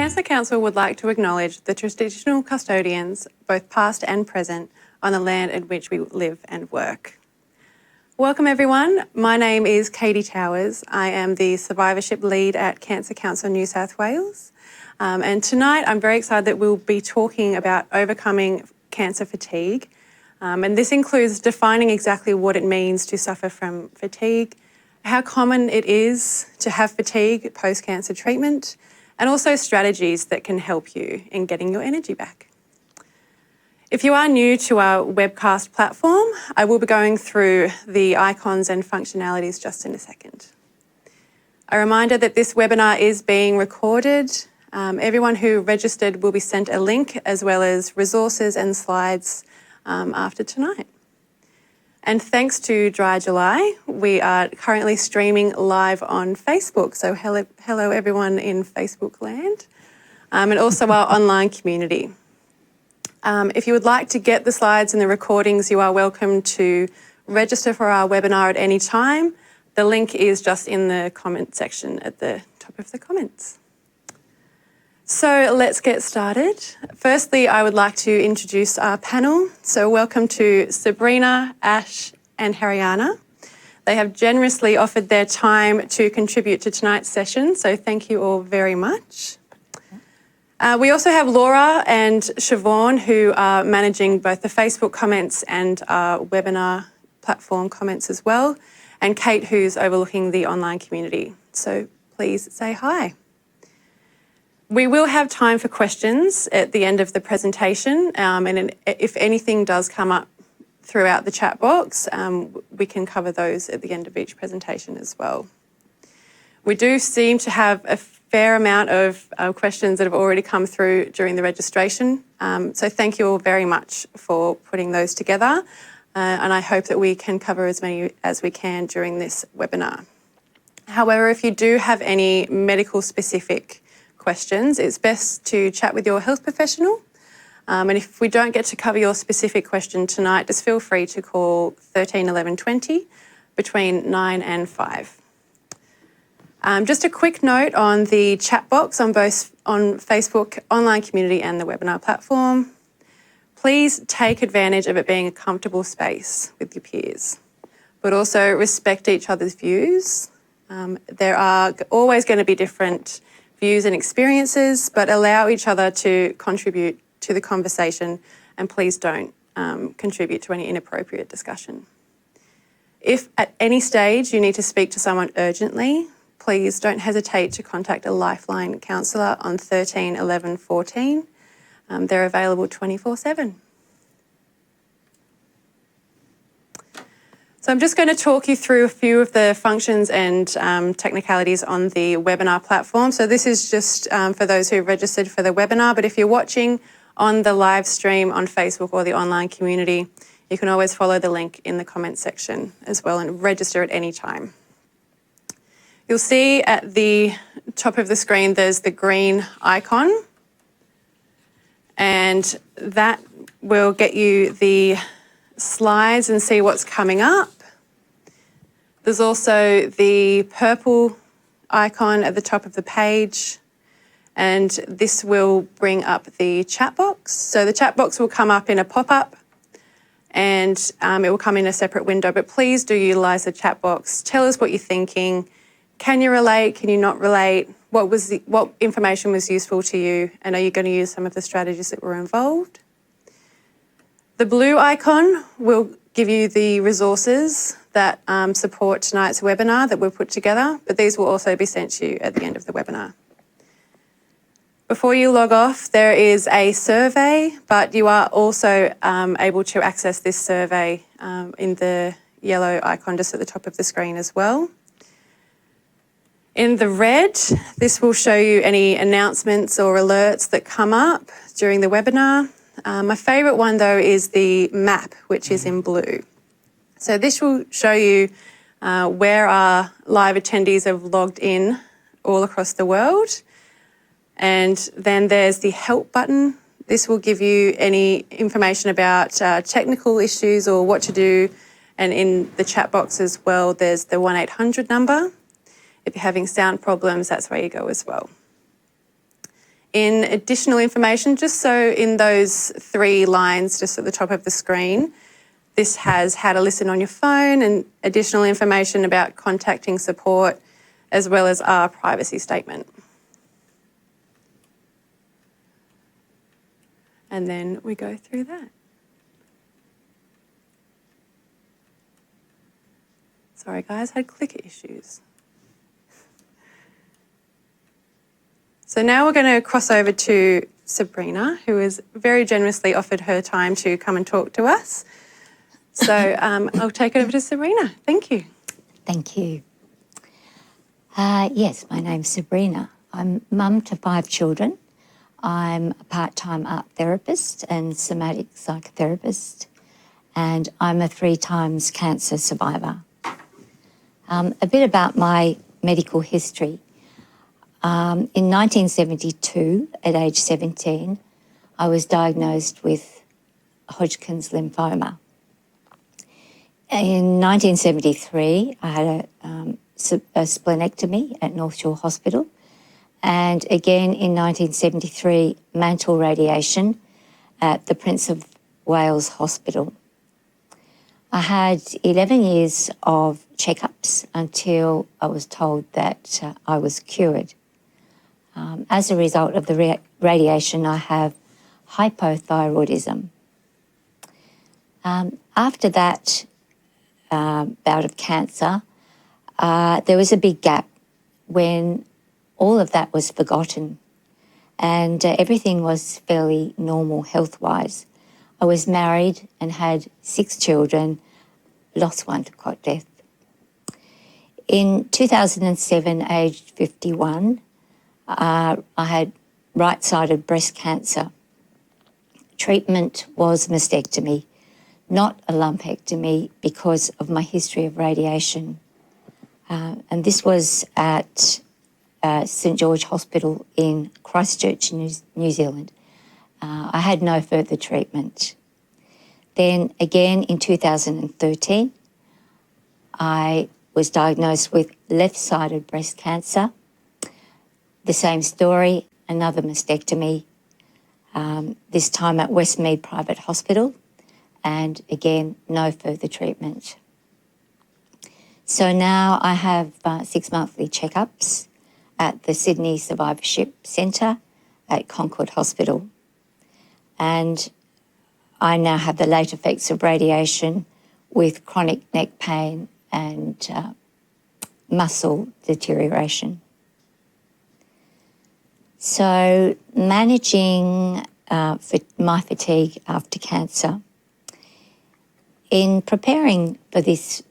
Cancer Council would like to acknowledge the traditional custodians, both past and present, on the land in which we live and work. Welcome everyone, my name is Katie Towers. I am the Survivorship Lead at Cancer Council New South Wales. And tonight I'm very excited that we'll be talking about overcoming cancer fatigue. And this includes defining exactly what it means to suffer from fatigue, how common it is to have fatigue post-cancer treatment, and also strategies that can help you in getting your energy back. If you are new to our webcast platform, I will be going through the icons and functionalities just in a second. A reminder that this webinar is being recorded. Everyone who registered will be sent a link as well as resources and slides after tonight. And thanks to Dry July, we are currently streaming live on Facebook. So hello everyone in Facebook land, and also our online community. If you would like to get the slides and the recordings, you are welcome to register for our webinar at any time. The link is just in the comment section at the top of the comments. So let's get started. Firstly, I would like to introduce our panel. So welcome to Sabrina, Ash and Haryana. They have generously offered their time to contribute to tonight's session, so thank you all very much. We also have Laura and Siobhan, who are managing both the Facebook comments and our webinar platform comments as well, and Kate, who's overlooking the online community. So please say hi. We will have time for questions at the end of the presentation, and if anything does come up throughout the chat box, we can cover those at the end of each presentation as well. We do seem to have a fair amount of questions that have already come through during the registration, so thank you all very much for putting those together, and I hope that we can cover as many as we can during this webinar. However, if you do have any medical specific questions, it's best to chat with your health professional. And if we don't get to cover your specific question tonight, just feel free to call 13 11 20 between 9 and 5. Just a quick note on the chat box on both on Facebook, online community and the webinar platform. Please take advantage of it being a comfortable space with your peers, but also respect each other's views. There are always going to be different views and experiences, but allow each other to contribute to the conversation, and please don't contribute to any inappropriate discussion. If at any stage you need to speak to someone urgently, please don't hesitate to contact a Lifeline counsellor on 13 11 14. They're available 24/7. So I'm just going to talk you through a few of the functions and technicalities on the webinar platform. So this is just for those who registered for the webinar, but if you're watching on the live stream on Facebook or the online community, you can always follow the link in the comments section as well and register at any time. You'll see at the top of the screen there's the green icon, and that will get you the slides and see what's coming up. There's also the purple icon at the top of the page, and this will bring up the chat box. So the chat box will come up in a pop-up, and it will come in a separate window, but please do utilise the chat box. Tell us what you're thinking. Can you relate? Can you not relate? What information was useful to you, and are you going to use some of the strategies that were involved? The blue icon will give you the resources that support tonight's webinar that we've put together, but these will also be sent to you at the end of the webinar. Before you log off, there is a survey, but you are also able to access this survey in the yellow icon just at the top of the screen as well. In the red, this will show you any announcements or alerts that come up during the webinar. My favourite one though is the map, which is in blue. So this will show you where our live attendees have logged in all across the world. And then there's the help button. This will give you any information about technical issues or what to do. And in the chat box as well, there's the 1-800 number. If you're having sound problems, that's where you go as well. In additional information, just so in those 3 lines just at the top of the screen, this has how to listen on your phone and additional information about contacting support, as well as our privacy statement. And then we go through that. Sorry guys, I had clicker issues. So now we're going to cross over to Sabrina, who has very generously offered her time to come and talk to us. So I'll take it over to Sabrina. Thank you. Thank you. Yes, my name's Sabrina. I'm mum to 5 children. I'm a part-time art therapist and somatic psychotherapist, and I'm a 3 times cancer survivor. A bit about my medical history. In 1972, at age 17, I was diagnosed with Hodgkin's lymphoma. In 1973, I had a splenectomy at North Shore Hospital, and again in 1973, mantle radiation at the Prince of Wales Hospital. I had 11 years of checkups until I was told that I was cured. As a result of the radiation, I have hypothyroidism. After that bout of cancer, there was a big gap when all of that was forgotten and everything was fairly normal health-wise. I was married and had 6 children, lost one to cot death. In 2007, aged 51, I had right-sided breast cancer. Treatment was mastectomy, not a lumpectomy because of my history of radiation. And this was at St George Hospital in Christchurch, New Zealand. I had no further treatment. Then again in 2013, I was diagnosed with left-sided breast cancer. The same story, another mastectomy, this time at Westmead Private Hospital, and again, no further treatment. So now I have 6 monthly checkups at the Sydney Survivorship Centre at Concord Hospital. And I now have the late effects of radiation with chronic neck pain and muscle deterioration. So managing my fatigue after cancer. In preparing for this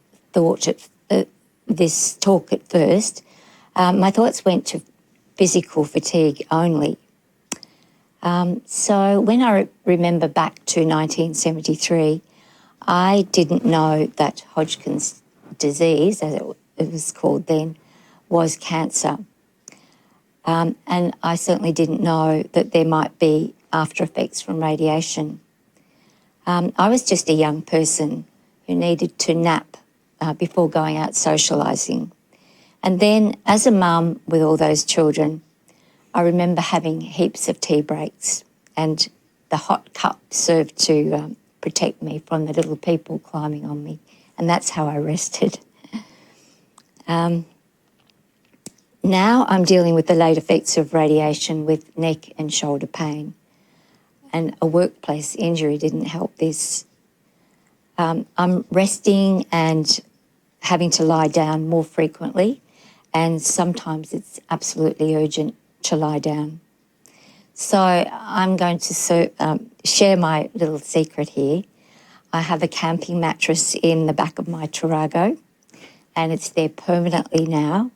this talk at first, my thoughts went to physical fatigue only. So when I remember back to 1973, I didn't know that Hodgkin's disease, as it was called then, was cancer. And I certainly didn't know that there might be after effects from radiation. I was just a young person who needed to nap before going out socialising. And then as a mum with all those children, I remember having heaps of tea breaks and the hot cup served to protect me from the little people climbing on me. And that's how I rested. Now I'm dealing with the late effects of radiation with neck and shoulder pain. And a workplace injury didn't help this. I'm resting and having to lie down more frequently, and sometimes it's absolutely urgent to lie down. So I'm going to share my little secret here. I have a camping mattress in the back of my Tarago, and it's there permanently now.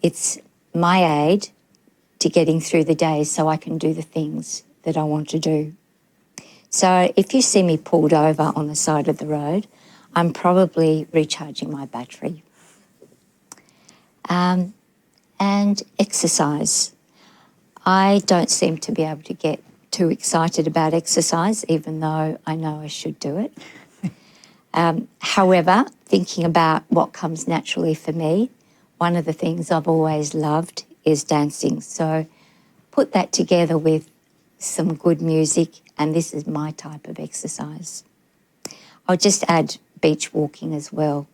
It's my aid to getting through the day so I can do the things that I want to do. So if you see me pulled over on the side of the road, I'm probably recharging my battery. And exercise. I don't seem to be able to get too excited about exercise, even though I know I should do it. However, thinking about what comes naturally for me, one of the things I've always loved is dancing. So put that together with some good music, and this is my type of exercise. I'll just add beach walking as well,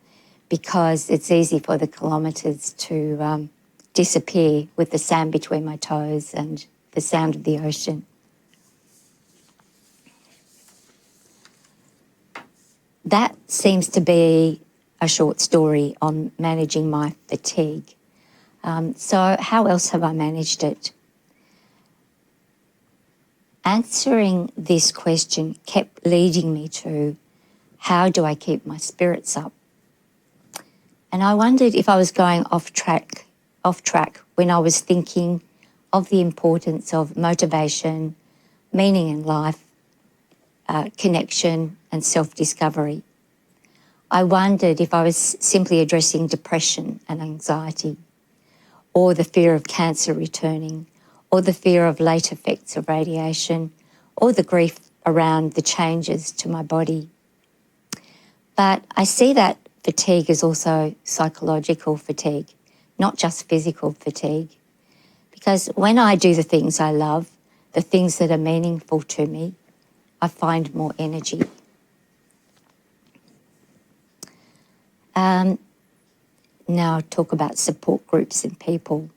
because it's easy for the kilometres to disappear with the sand between my toes and the sound of the ocean. That seems to be a short story on managing my fatigue. So how else have I managed it? Answering this question kept leading me to, how do I keep my spirits up? And I wondered if I was going off track when I was thinking of the importance of motivation, meaning in life, connection and self-discovery. I wondered if I was simply addressing depression and anxiety, or the fear of cancer returning, or the fear of late effects of radiation, or the grief around the changes to my body. But I see that fatigue is also psychological fatigue, not just physical fatigue. Because when I do the things I love, the things that are meaningful to me, I find more energy. Now I'll talk about support groups and people.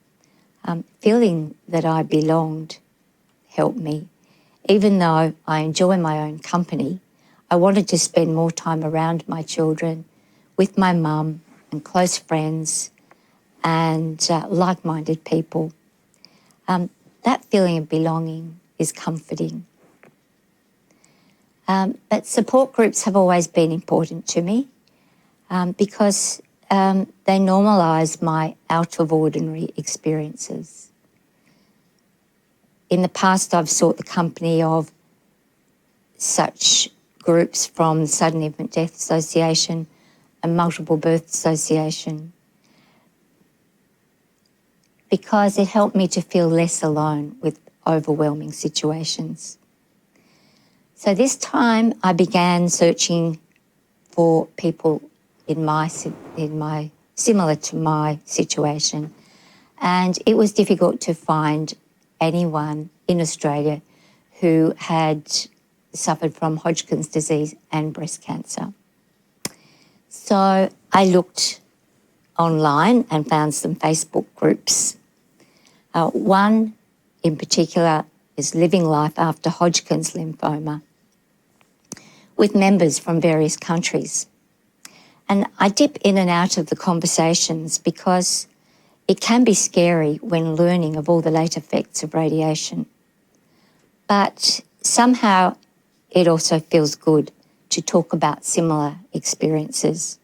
Feeling that I belonged helped me. Even though I enjoy my own company, I wanted to spend more time around my children, with my mum and close friends and like-minded people. That feeling of belonging is comforting. But support groups have always been important to me because they normalise my out-of-ordinary experiences. In the past, I've sought the company of such groups from the Sudden Infant Death Association and Multiple Birth Association because it helped me to feel less alone with overwhelming situations. So this time I began searching for people in my similar to my situation, and it was difficult to find anyone in Australia who had suffered from Hodgkin's disease and breast cancer. So I looked online and found some Facebook groups. One in particular is Living Life After Hodgkin's Lymphoma, with members from various countries. And I dip in and out of the conversations because it can be scary when learning of all the late effects of radiation. But somehow it also feels good to talk about similar experiences.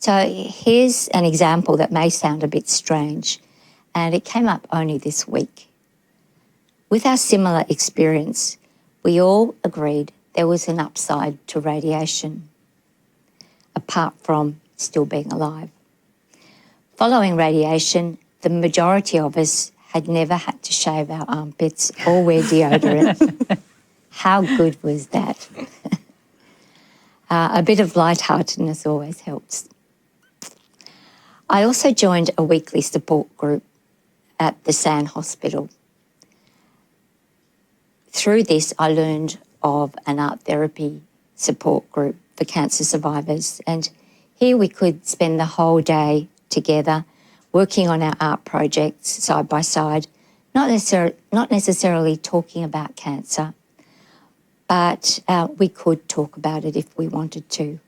So here's an example that may sound a bit strange, and it came up only this week. With our similar experience, we all agreed there was an upside to radiation, apart from still being alive. Following radiation, the majority of us had never had to shave our armpits or wear deodorant. How good was that? A bit of lightheartedness always helps. I also joined a weekly support group at the San Hospital. Through this, I learned of an art therapy support group for cancer survivors, and here we could spend the whole day together working on our art projects side by side, not necessarily talking about cancer, but we could talk about it if we wanted to.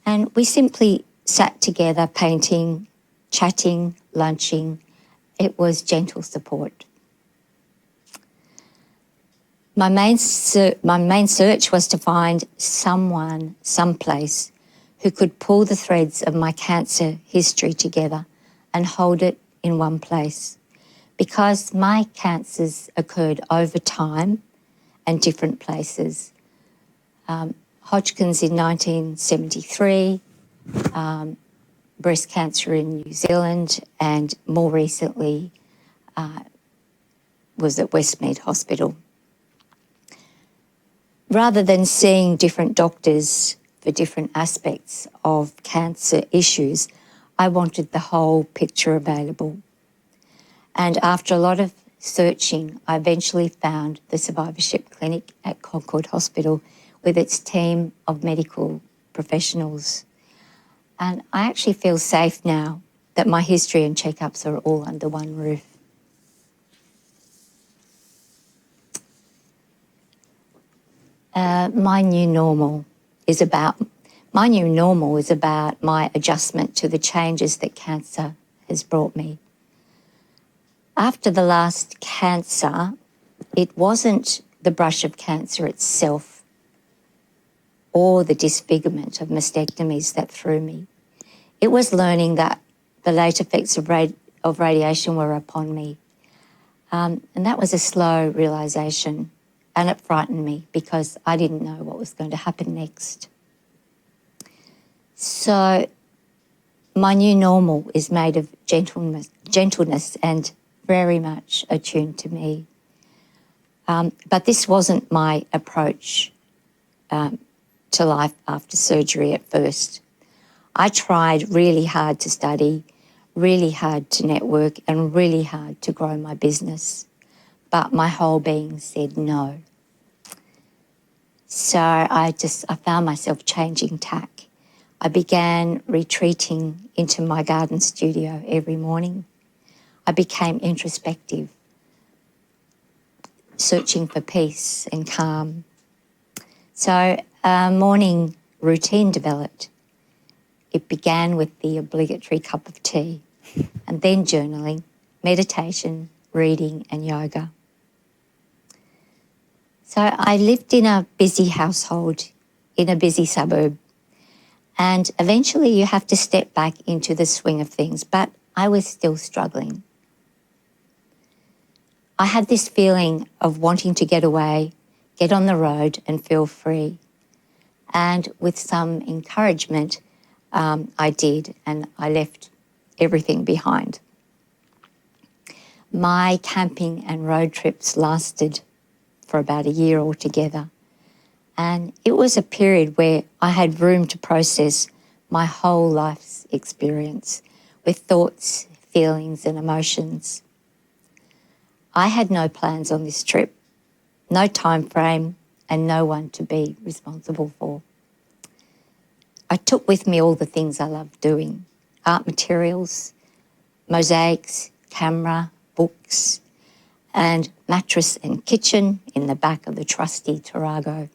And we simply sat together painting, chatting, lunching. It was gentle support. My main search was to find someone, someplace, who could pull the threads of my cancer history together and hold it in one place. Because my cancers occurred over time and different places. Hodgkin's in 1973, breast cancer in New Zealand, and more recently was at Westmead Hospital. Rather than seeing different doctors for different aspects of cancer issues, I wanted the whole picture available. And after a lot of searching, I eventually found the survivorship clinic at Concord Hospital with its team of medical professionals. And I actually feel safe now that my history and checkups are all under one roof. My new normal is about my adjustment to the changes that cancer has brought me. After the last cancer, it wasn't the brush of cancer itself or the disfigurement of mastectomies that threw me. It was learning that the late effects of radiation were upon me. And that was a slow realisation, and it frightened me because I didn't know what was going to happen next. So my new normal is made of gentleness and very much attuned to me. But this wasn't my approach to life after surgery at first. I tried really hard to study, really hard to network, and really hard to grow my business. But my whole being said no. So I found myself changing tack. I began retreating into my garden studio every morning. I became introspective, searching for peace and calm. So a morning routine developed. It began with the obligatory cup of tea, and then journaling, meditation, reading, and yoga. So I lived in a busy household, in a busy suburb, and eventually you have to step back into the swing of things, but I was still struggling. I had this feeling of wanting to get away, get on the road and feel free. And with some encouragement, I did, and I left everything behind. My camping and road trips lasted for about a year altogether. And it was a period where I had room to process my whole life's experience with thoughts, feelings, and emotions. I had no plans on this trip, no time frame, and no one to be responsible for. I took with me all the things I loved doing: art materials, mosaics, camera, books, and mattress and kitchen in the back of the trusty Tarago.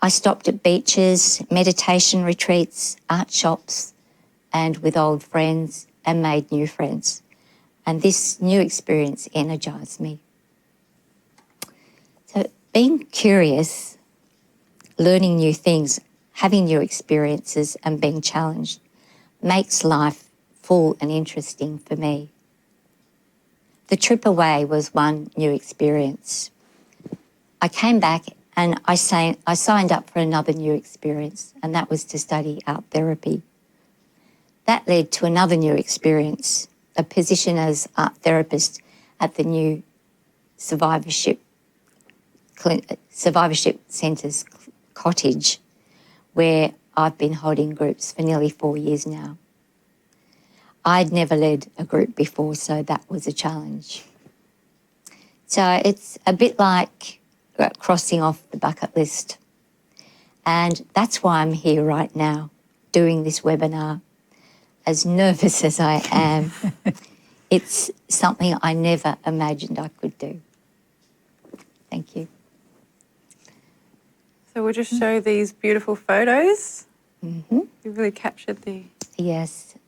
I stopped at beaches, meditation retreats, art shops, and with old friends, and made new friends. And this new experience energised me. So being curious, learning new things, having new experiences and being challenged makes life full and interesting for me. The trip away was one new experience. I came back and I signed up for another new experience, and that was to study art therapy. That led to another new experience, a position as art therapist at the new survivorship centre's cottage, where I've been holding groups for nearly 4 years now. I'd never led a group before, so that was a challenge. So it's a bit like crossing off the bucket list. And that's why I'm here right now, doing this webinar. As nervous as I am, it's something I never imagined I could do. Thank you. So we'll just show these beautiful photos. Mm-hmm. You really captured the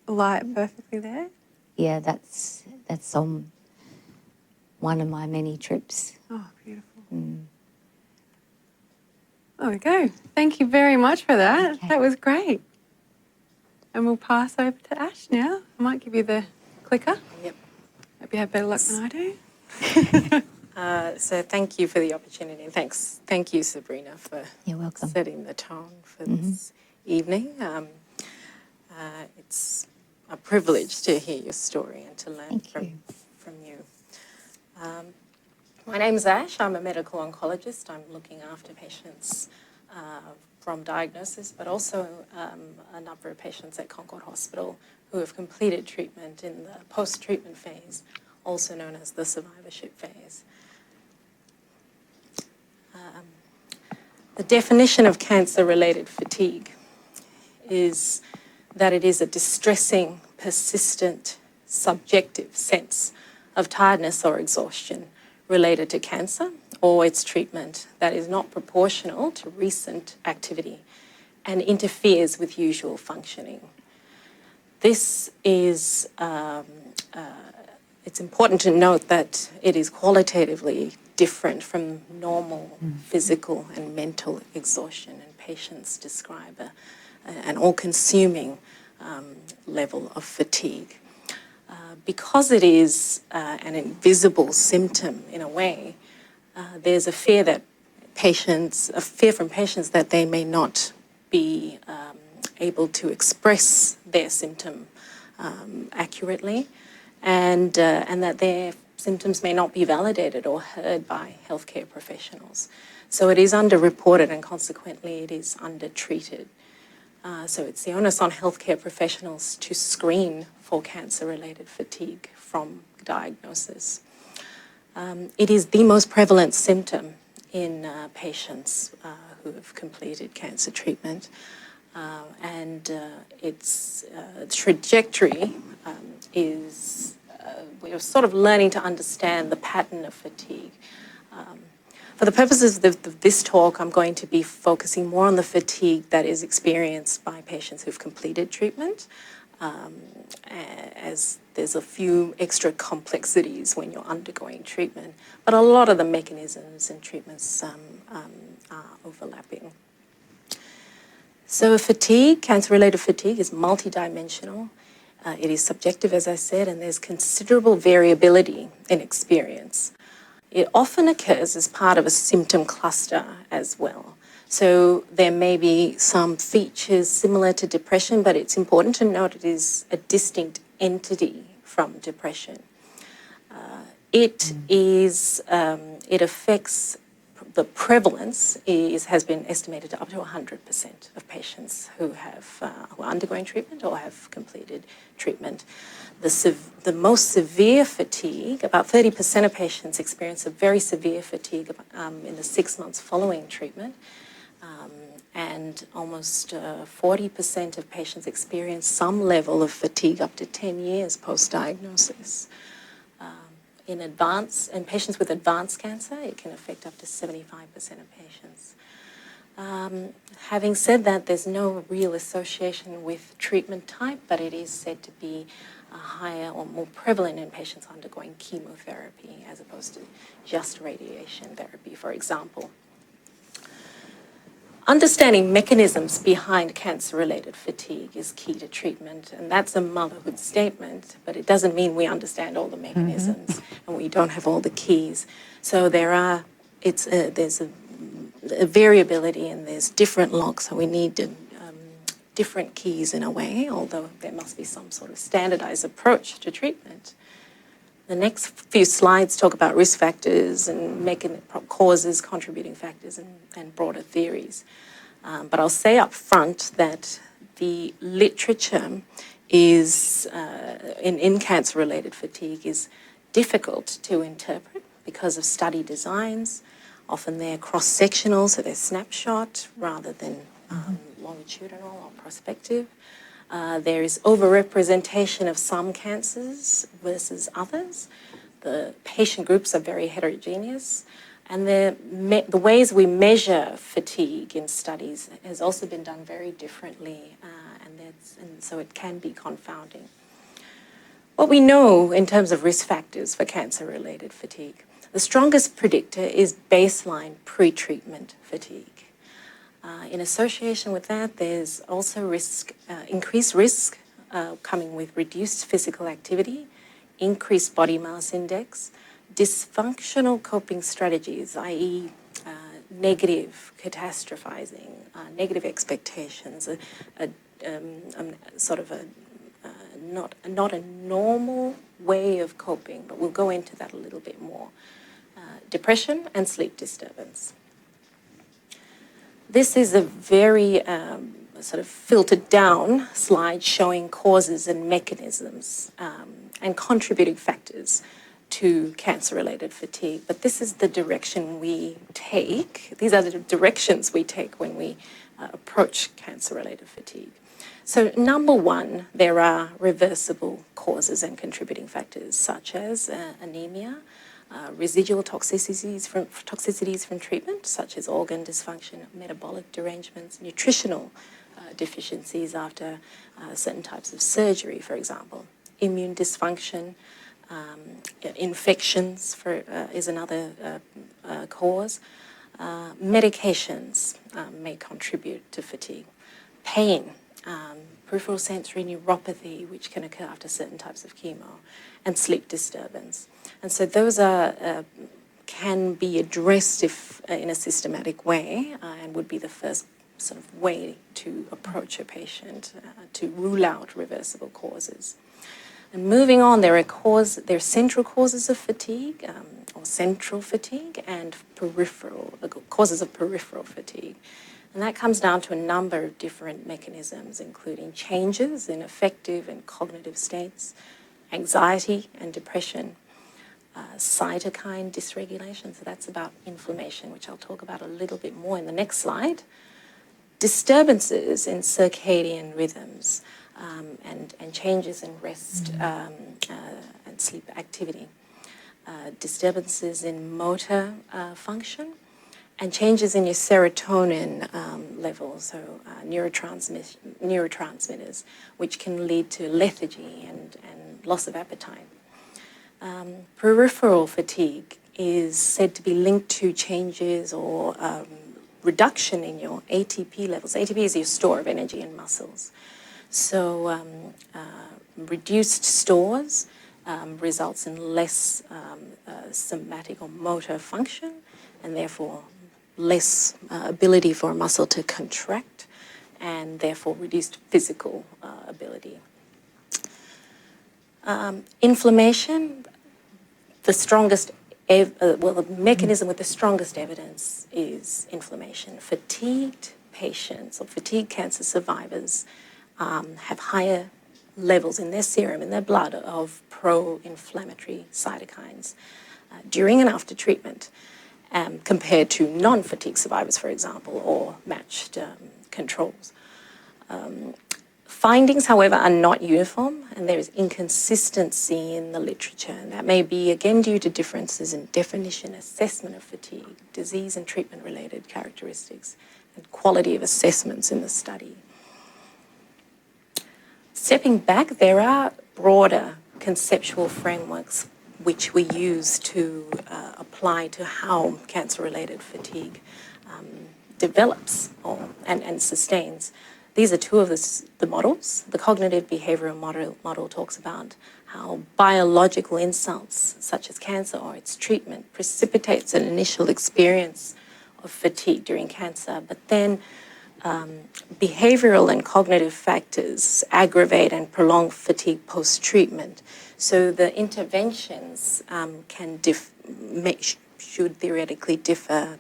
light perfectly there. Yeah, that's on one of my many trips. Oh, beautiful. There we go. Thank you very much for that. Okay. That was great. And we'll pass over to Ash now. I might give you the clicker. Yep. Hope you have better luck than I do. So thank you for the opportunity, and thank you, Sabrina, for You're welcome. setting the tone for this evening. It's a privilege to hear your story and to learn from you. My name's Ash. I'm a medical oncologist. I'm looking after patients from diagnosis, but also a number of patients at Concord Hospital who have completed treatment in the post-treatment phase also known as the survivorship phase. The definition of cancer-related fatigue is that it is a distressing, persistent, subjective sense of tiredness or exhaustion related to cancer or its treatment that is not proportional to recent activity and interferes with usual functioning. This is, it's important to note that it is qualitatively different from normal physical and mental exhaustion, and patients describe an all-consuming level of fatigue. Because it is an invisible symptom in a way, there's a fear from patients that they may not be able to express their symptom accurately, and that their symptoms may not be validated or heard by healthcare professionals. So it is underreported, and consequently it is undertreated. So it's the onus on healthcare professionals to screen for cancer-related fatigue from diagnosis. It is the most prevalent symptom in patients who have completed cancer treatment, and its trajectory is, we're sort of learning to understand the pattern of fatigue. For the purposes of this talk, I'm going to be focusing more on the fatigue that is experienced by patients who've completed treatment, as there's a few extra complexities when you're undergoing treatment, but a lot of the mechanisms and treatments are overlapping. So fatigue, cancer-related fatigue, is multidimensional. It is subjective, as I said, and there's considerable variability in experience. It often occurs as part of a symptom cluster as well. So there may be some features similar to depression, but it's important to note it is a distinct entity from depression. It affects, the prevalence has been estimated to up to 100% of patients who are undergoing treatment or have completed treatment. The most severe fatigue, about 30% of patients experience a very severe fatigue in the 6 months following treatment, and almost 40% of patients experience some level of fatigue up to 10 years post-diagnosis. In patients with advanced cancer, it can affect up to 75% of patients. Having said that, there's no real association with treatment type, but it is said to be higher or more prevalent in patients undergoing chemotherapy as opposed to just radiation therapy, for example. Understanding mechanisms behind cancer-related fatigue is key to treatment, and that's a motherhood statement, but it doesn't mean we understand all the mechanisms and we don't have all the keys. So there's a variability, and there's different logs, so we need different keys in a way, although there must be some sort of standardized approach to treatment. The next few slides talk about risk factors and causes, contributing factors, and broader theories. But I'll say up front that the literature is, in cancer-related fatigue, is difficult to interpret because of study designs. Often they're cross-sectional, so they're snapshot rather than longitudinal or prospective. There is overrepresentation of some cancers versus others. The patient groups are very heterogeneous, and the ways we measure fatigue in studies has also been done very differently, and so it can be confounding. What we know in terms of risk factors for cancer-related fatigue, the strongest predictor is baseline pre-treatment fatigue. In association with that, there's also increased risk coming with reduced physical activity, increased body mass index, dysfunctional coping strategies, i.e. Negative catastrophizing, negative expectations, not a normal way of coping, but we'll go into that a little bit more. Depression and sleep disturbance. This is a very sort of filtered down slide showing causes and mechanisms and contributing factors to cancer-related fatigue, but this is the direction we take. These are the directions we take when we approach cancer-related fatigue. So number one, there are reversible causes and contributing factors such as anemia, residual toxicities from treatment, such as organ dysfunction, metabolic derangements, nutritional deficiencies after certain types of surgery, for example, immune dysfunction, infections is another cause. Medications may contribute to fatigue. Pain, peripheral sensory neuropathy, which can occur after certain types of chemo, and sleep disturbance. And so those can be addressed in a systematic way and would be the first sort of way to approach a patient to rule out reversible causes. And moving on, there are central causes of fatigue, or central fatigue, and peripheral causes of peripheral fatigue. And that comes down to a number of different mechanisms, including changes in affective and cognitive states, anxiety and depression, cytokine dysregulation, so that's about inflammation, which I'll talk about a little bit more in the next slide, disturbances in circadian rhythms, and changes in rest and sleep activity, disturbances in motor function, and changes in your serotonin levels, so neurotransmitters, which can lead to lethargy and loss of appetite. Peripheral fatigue is said to be linked to changes or reduction in your ATP levels. ATP is your store of energy in muscles. So reduced stores results in less somatic or motor function, and therefore less ability for a muscle to contract, and therefore reduced physical ability. Inflammation, the mechanism with the strongest evidence is inflammation. Fatigued patients or fatigued cancer survivors have higher levels in their serum, in their blood, of pro-inflammatory cytokines during and after treatment, compared to non-fatigue survivors, for example, or matched controls. Findings, however, are not uniform, and there is inconsistency in the literature, and that may be, again, due to differences in definition, assessment of fatigue, disease and treatment-related characteristics, and quality of assessments in the study. Stepping back, there are broader conceptual frameworks which we use to apply to how cancer-related fatigue develops and sustains. These are two of the models. The cognitive behavioral model talks about how biological insults, such as cancer or its treatment, precipitates an initial experience of fatigue during cancer, but then behavioral and cognitive factors aggravate and prolong fatigue post-treatment. So the interventions should theoretically differ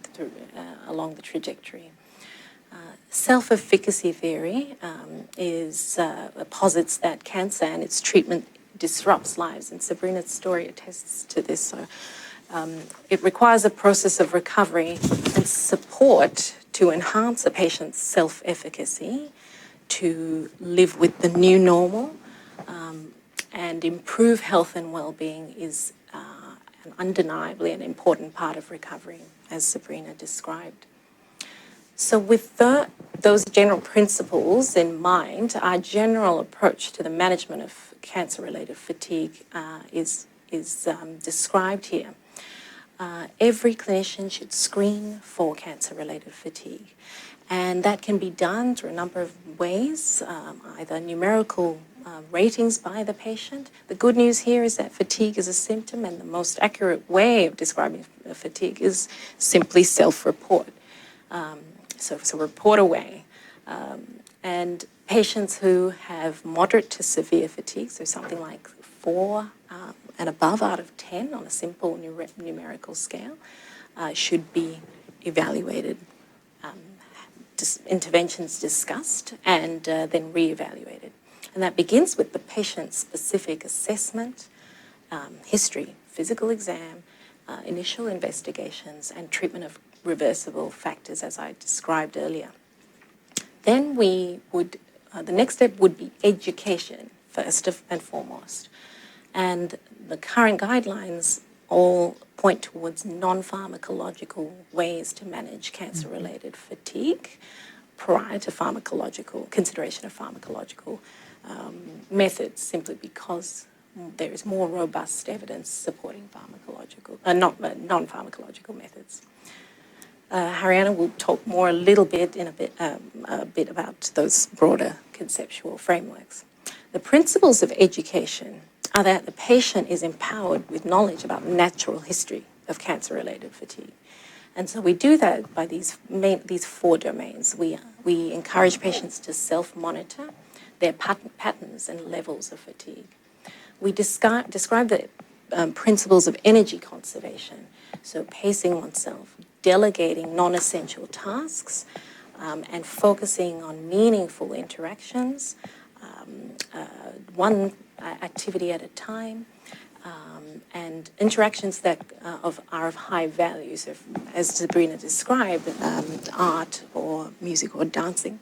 along the trajectory. Self-efficacy theory posits that cancer and its treatment disrupts lives, and Sabrina's story attests to this. So it requires a process of recovery and support to enhance a patient's self-efficacy, to live with the new normal, and improve health and well-being is undeniably an important part of recovery, as Sabrina described. So with those general principles in mind, our general approach to the management of cancer-related fatigue is described here. Every clinician should screen for cancer-related fatigue, and that can be done through a number of ways, either numerical ratings by the patient. The good news here is that fatigue is a symptom, and the most accurate way of describing fatigue is simply self-report. So report away. And patients who have moderate to severe fatigue, so something like 4 and above out of 10 on a simple numerical scale, should be evaluated, interventions discussed, and then re-evaluated. And that begins with the patient-specific assessment, history, physical exam, initial investigations, and treatment of reversible factors, as I described earlier. Then we would, the next step would be education, first and foremost. And the current guidelines all point towards non-pharmacological ways to manage cancer-related fatigue prior to consideration of pharmacological methods, simply because there is more robust evidence supporting non-pharmacological methods. Haryana will talk a little bit a bit about those broader conceptual frameworks. The principles of education are that the patient is empowered with knowledge about the natural history of cancer-related fatigue. And so we do that by these 4 domains. We encourage patients to self-monitor their patterns and levels of fatigue. We describe the principles of energy conservation, so pacing oneself, delegating non-essential tasks, and focusing on meaningful interactions, one activity at a time, and interactions that are of high value. So, as Sabrina described, art or music or dancing,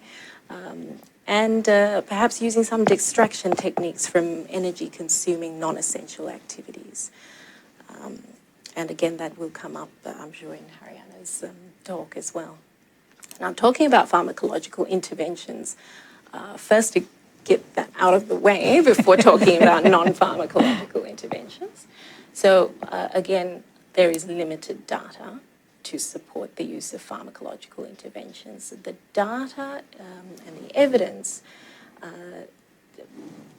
and perhaps using some distraction techniques from energy-consuming non-essential activities. And again, that will come up, I'm sure, in Haryana's talk as well. Now, talking about pharmacological interventions, first to get that out of the way before talking about non-pharmacological interventions. So, again, there is limited data to support the use of pharmacological interventions. The data and the evidence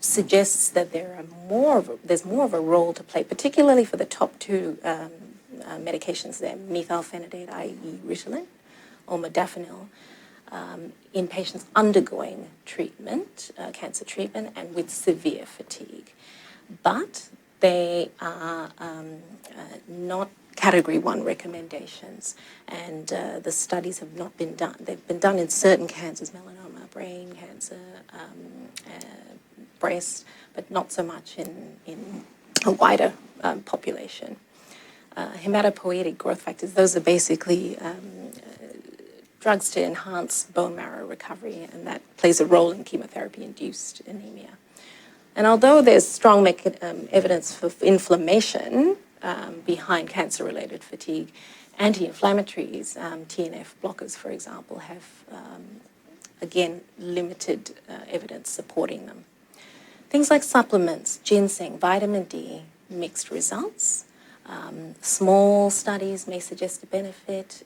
suggests that there's more of a role to play, particularly for the top 2 medications there, methylphenidate, i.e. Ritalin, or modafinil, in patients undergoing treatment, cancer treatment, and with severe fatigue. But they are not Category 1 recommendations, and the studies have not been done. They've been done in certain cancers, melanoma, brain cancer, breast, but not so much in a wider population. Hematopoietic growth factors, those are basically drugs to enhance bone marrow recovery, and that plays a role in chemotherapy-induced anemia. And although there's strong evidence for inflammation behind cancer-related fatigue, anti-inflammatories, TNF blockers, for example, have, again, limited evidence supporting them. Things like supplements, ginseng, vitamin D, mixed results. Small studies may suggest a benefit,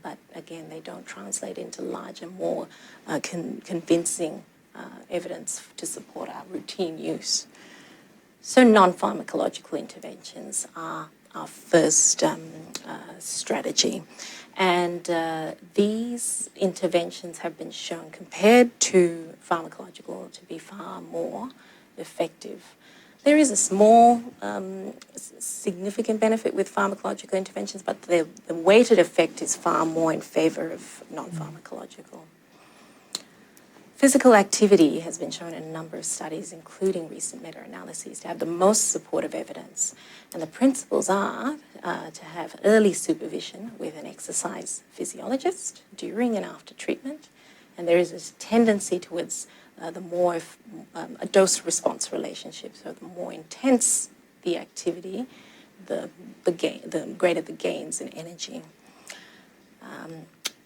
but again, they don't translate into larger, more convincing evidence to support our routine use. So non-pharmacological interventions are our first strategy. And these interventions have been shown, compared to pharmacological, to be far more effective. There is a small significant benefit with pharmacological interventions, but the weighted effect is far more in favour of non-pharmacological. Physical activity has been shown in a number of studies, including recent meta-analyses, to have the most supportive evidence. And the principles are to have early supervision with an exercise physiologist during and after treatment. And there is a tendency towards the more a dose-response relationship. So the more intense the activity, the greater the gains in energy.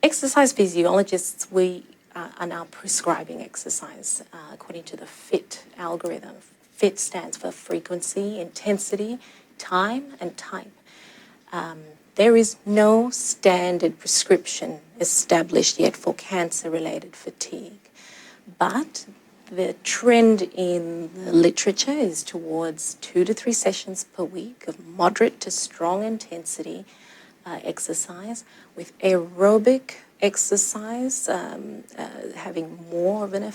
Exercise physiologists, we are now prescribing exercise according to the FIT algorithm. FIT stands for frequency, intensity, time, and type. There is no standard prescription established yet for cancer-related fatigue, but the trend in the literature is towards 2 to 3 sessions per week of moderate to strong intensity exercise, with aerobic exercise having more of an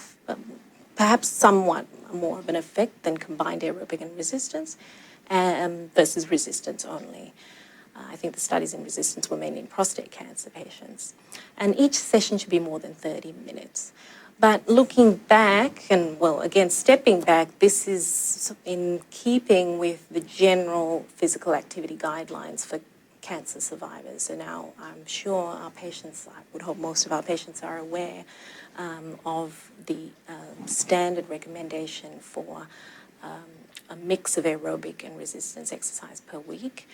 perhaps somewhat more of an effect than combined aerobic and resistance versus resistance only. I think the studies in resistance were mainly in prostate cancer patients. And each session should be more than 30 minutes. But looking back, and well, again, stepping back, this is in keeping with the general physical activity guidelines for cancer survivors. So now I'm sure our patients, I would hope most of our patients are aware of the standard recommendation for a mix of aerobic and resistance exercise per week.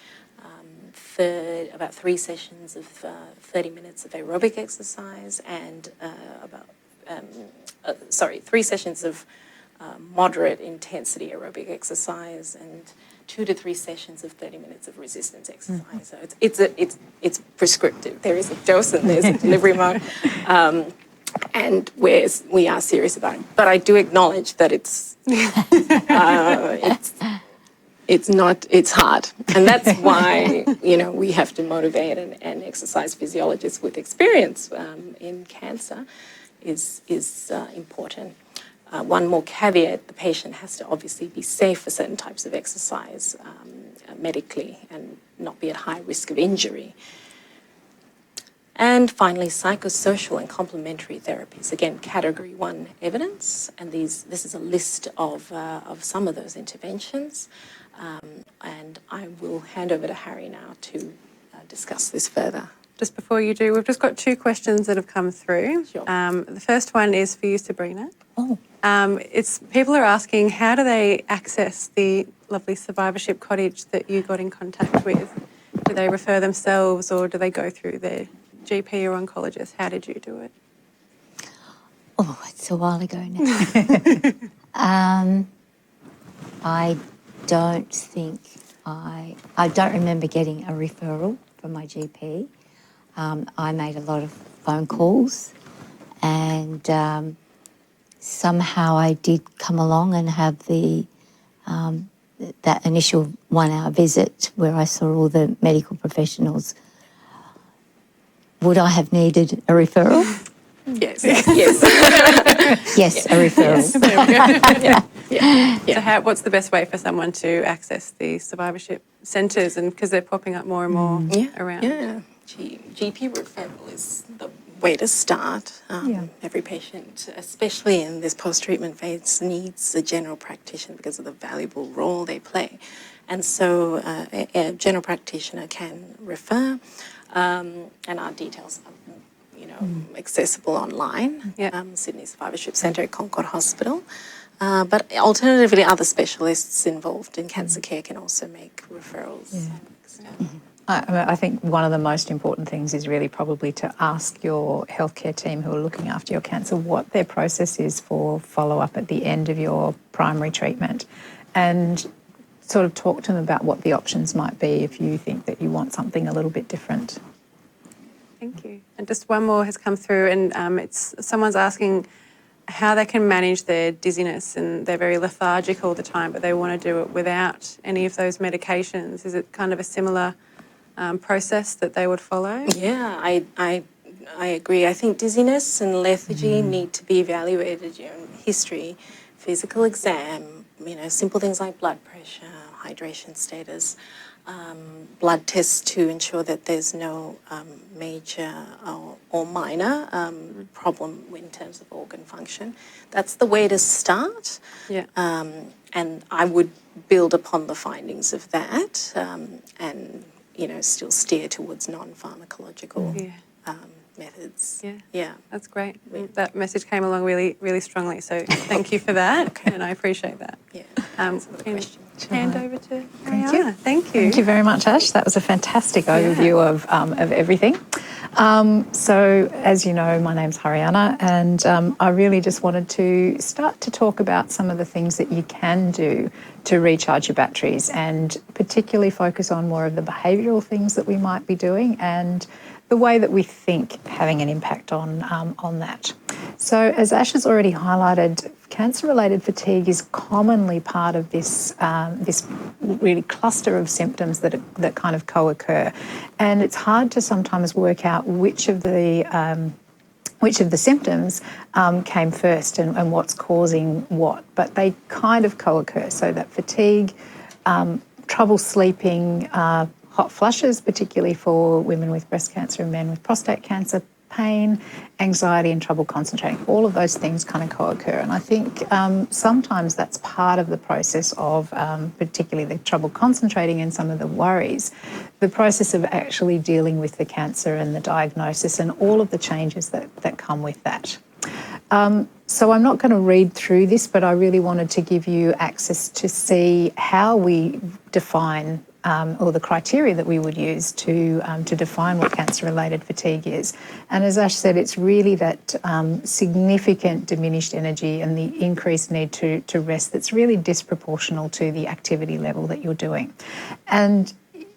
About 3 sessions of 30 minutes of aerobic exercise and 3 sessions of moderate intensity aerobic exercise and 2 to 3 sessions of 30 minutes of resistance exercise. So it's prescriptive. There is a dose and there's a delivery mode, and we are serious about it. But I do acknowledge that it's hard, and that's why we have to motivate and exercise physiologists with experience in cancer is important. One more caveat: the patient has to obviously be safe for certain types of exercise medically and not be at high risk of injury. And finally, psychosocial and complementary therapies. Again, Category 1 evidence, and this is a list of some of those interventions. And I will hand over to Harry now to discuss this further. Just before you do, we've just got 2 questions that have come through. Sure. The first one is for you, Sabrina. Oh. People are asking, how do they access the lovely survivorship cottage that you got in contact with? Do they refer themselves or do they go through their GP or oncologist? How did you do it? Oh, it's a while ago now. I don't think I don't remember getting a referral from my GP. I made a lot of phone calls and somehow I did come along and have that initial 1-hour visit where I saw all the medical professionals. Would I have needed a referral? Yes. Yes, a referral. Yes. So what's the best way for someone to access the survivorship centres, and because they're popping up more and more around? Yeah, GP referral is the way to start. Every patient, especially in this post-treatment phase, needs a general practitioner because of the valuable role they play. And so a general practitioner can refer, and our details are accessible online. Sydney Survivorship Centre at Concord Hospital. But alternatively, other specialists involved in cancer care can also make referrals. I think one of the most important things is really probably to ask your healthcare team who are looking after your cancer what their process is for follow-up at the end of your primary treatment, and sort of talk to them about what the options might be if you think that you want something a little bit different. Thank you. And just one more has come through, and someone's asking how they can manage their dizziness, and they're very lethargic all the time, but they want to do it without any of those medications. Is it kind of a similar process that they would follow? Yeah, I agree. I think dizziness and lethargy need to be evaluated. History, physical exam, simple things like blood pressure, hydration status, blood tests to ensure that there's no major or minor problem in terms of organ function. That's the way to start. Yeah. And I would build upon the findings of that and still steer towards non-pharmacological methods. Yeah. That's great. That message came along really, really strongly. So thank you for that, and I appreciate that. Yeah. Hand over to Ariana. Thank you. Thank you very much, Ash. That was a fantastic overview of everything. So, as you know, my name's Ariana, and I really just wanted to start to talk about some of the things that you can do to recharge your batteries, and particularly focus on more of the behavioural things that we might be doing and the way that we think having an impact on that. So, as Ash has already highlighted, cancer-related fatigue is commonly part of this really cluster of symptoms that kind of co-occur, and it's hard to sometimes work out which of the symptoms came first and what's causing what, but they kind of co-occur. So that fatigue, trouble sleeping, hot flushes, particularly for women with breast cancer and men with prostate cancer, pain, anxiety and trouble concentrating. All of those things kind of co-occur. And I think sometimes that's part of the process of particularly the trouble concentrating and some of the worries, the process of actually dealing with the cancer and the diagnosis and all of the changes that come with that. So I'm not going to read through this, but I really wanted to give you access to see how we define or the criteria that we would use to define what cancer-related fatigue is. And as Ash said, it's really that significant diminished energy and the increased need to rest that's really disproportional to the activity level that you're doing. And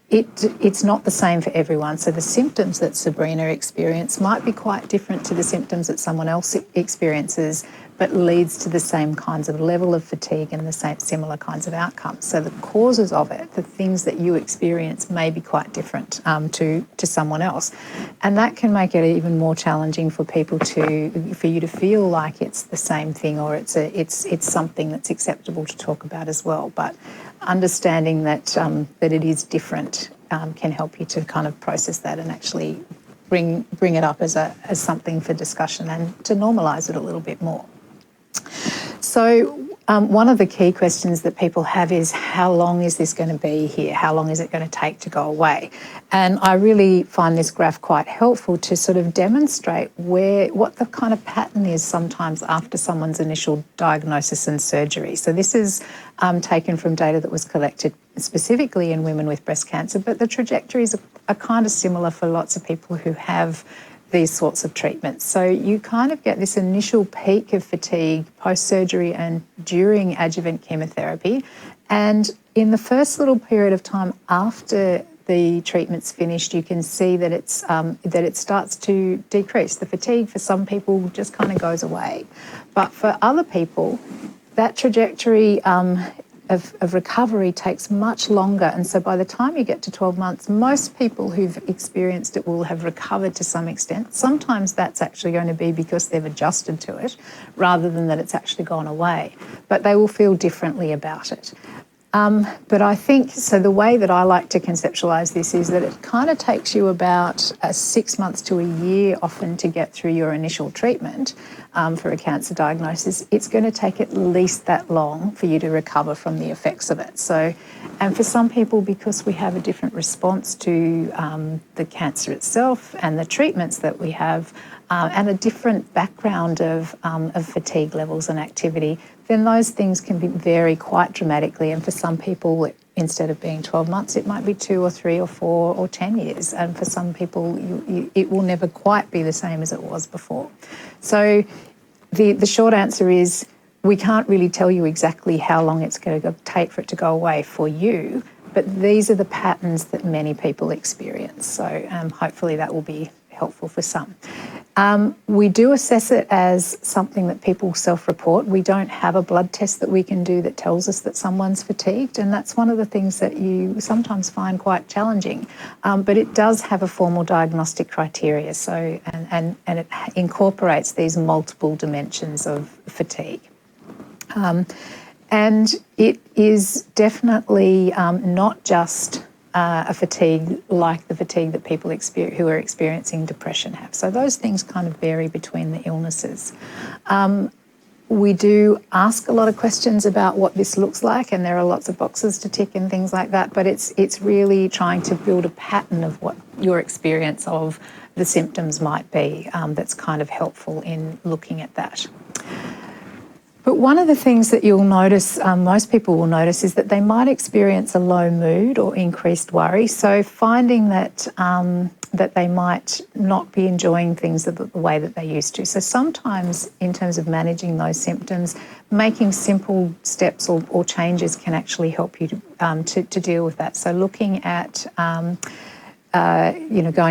it's not the same for everyone. So the symptoms that Sabrina experienced might be quite different to the symptoms that someone else experiences, but leads to the same kinds of level of fatigue and the same similar kinds of outcomes. So the causes of it, the things that you experience, may be quite different to someone else, and that can make it even more challenging for people for you to feel like it's the same thing or it's something that's acceptable to talk about as well. But understanding that that it is different can help you to kind of process that and actually bring it up as something for discussion and to normalise it a little bit more. So one of the key questions that people have is, how long is this going to be here? How long is it going to take to go away? And I really find this graph quite helpful to sort of demonstrate what the kind of pattern is sometimes after someone's initial diagnosis and surgery. So this is taken from data that was collected specifically in women with breast cancer, but the trajectories are kind of similar for lots of people who have these sorts of treatments. So you kind of get this initial peak of fatigue post-surgery and during adjuvant chemotherapy. And in the first little period of time after the treatment's finished, you can see that it starts to decrease. The fatigue for some people just kind of goes away. But for other people, that trajectory of recovery takes much longer. And so by the time you get to 12 months, most people who've experienced it will have recovered to some extent. Sometimes that's actually going to be because they've adjusted to it rather than that it's actually gone away. But they will feel differently about it. But I think, so the way that I like to conceptualise this is that it kind of takes you about 6 months to a year often to get through your initial treatment for a cancer diagnosis. It's going to take at least that long for you to recover from the effects of it. So, and for some people, because we have a different response to the cancer itself and the treatments that we have, and a different background of fatigue levels and activity, then those things can vary quite dramatically. And for some people, instead of being 12 months, it might be 2 or 3 or 4 or 10 years. And for some people, it will never quite be the same as it was before. So the short answer is, we can't really tell you exactly how long it's going to take for it to go away for you, but these are the patterns that many people experience. So hopefully that will be helpful for some. We do assess it as something that people self-report. We don't have a blood test that we can do that tells us that someone's fatigued, and that's one of the things that you sometimes find quite challenging. But it does have a formal diagnostic criteria, so and it incorporates these multiple dimensions of fatigue. And it is definitely not just a fatigue like the fatigue that people who are experiencing depression have. So those things kind of vary between the illnesses. We do ask a lot of questions about what this looks like, and there are lots of boxes to tick and things like that, but it's really trying to build a pattern of what your experience of the symptoms might be that's kind of helpful in looking at that. But one of the things that you'll notice, most people will notice, is that they might experience a low mood or increased worry. So finding that that they might not be enjoying things the way that they used to. So sometimes in terms of managing those symptoms, making simple steps or changes can actually help you to deal with that. So looking at going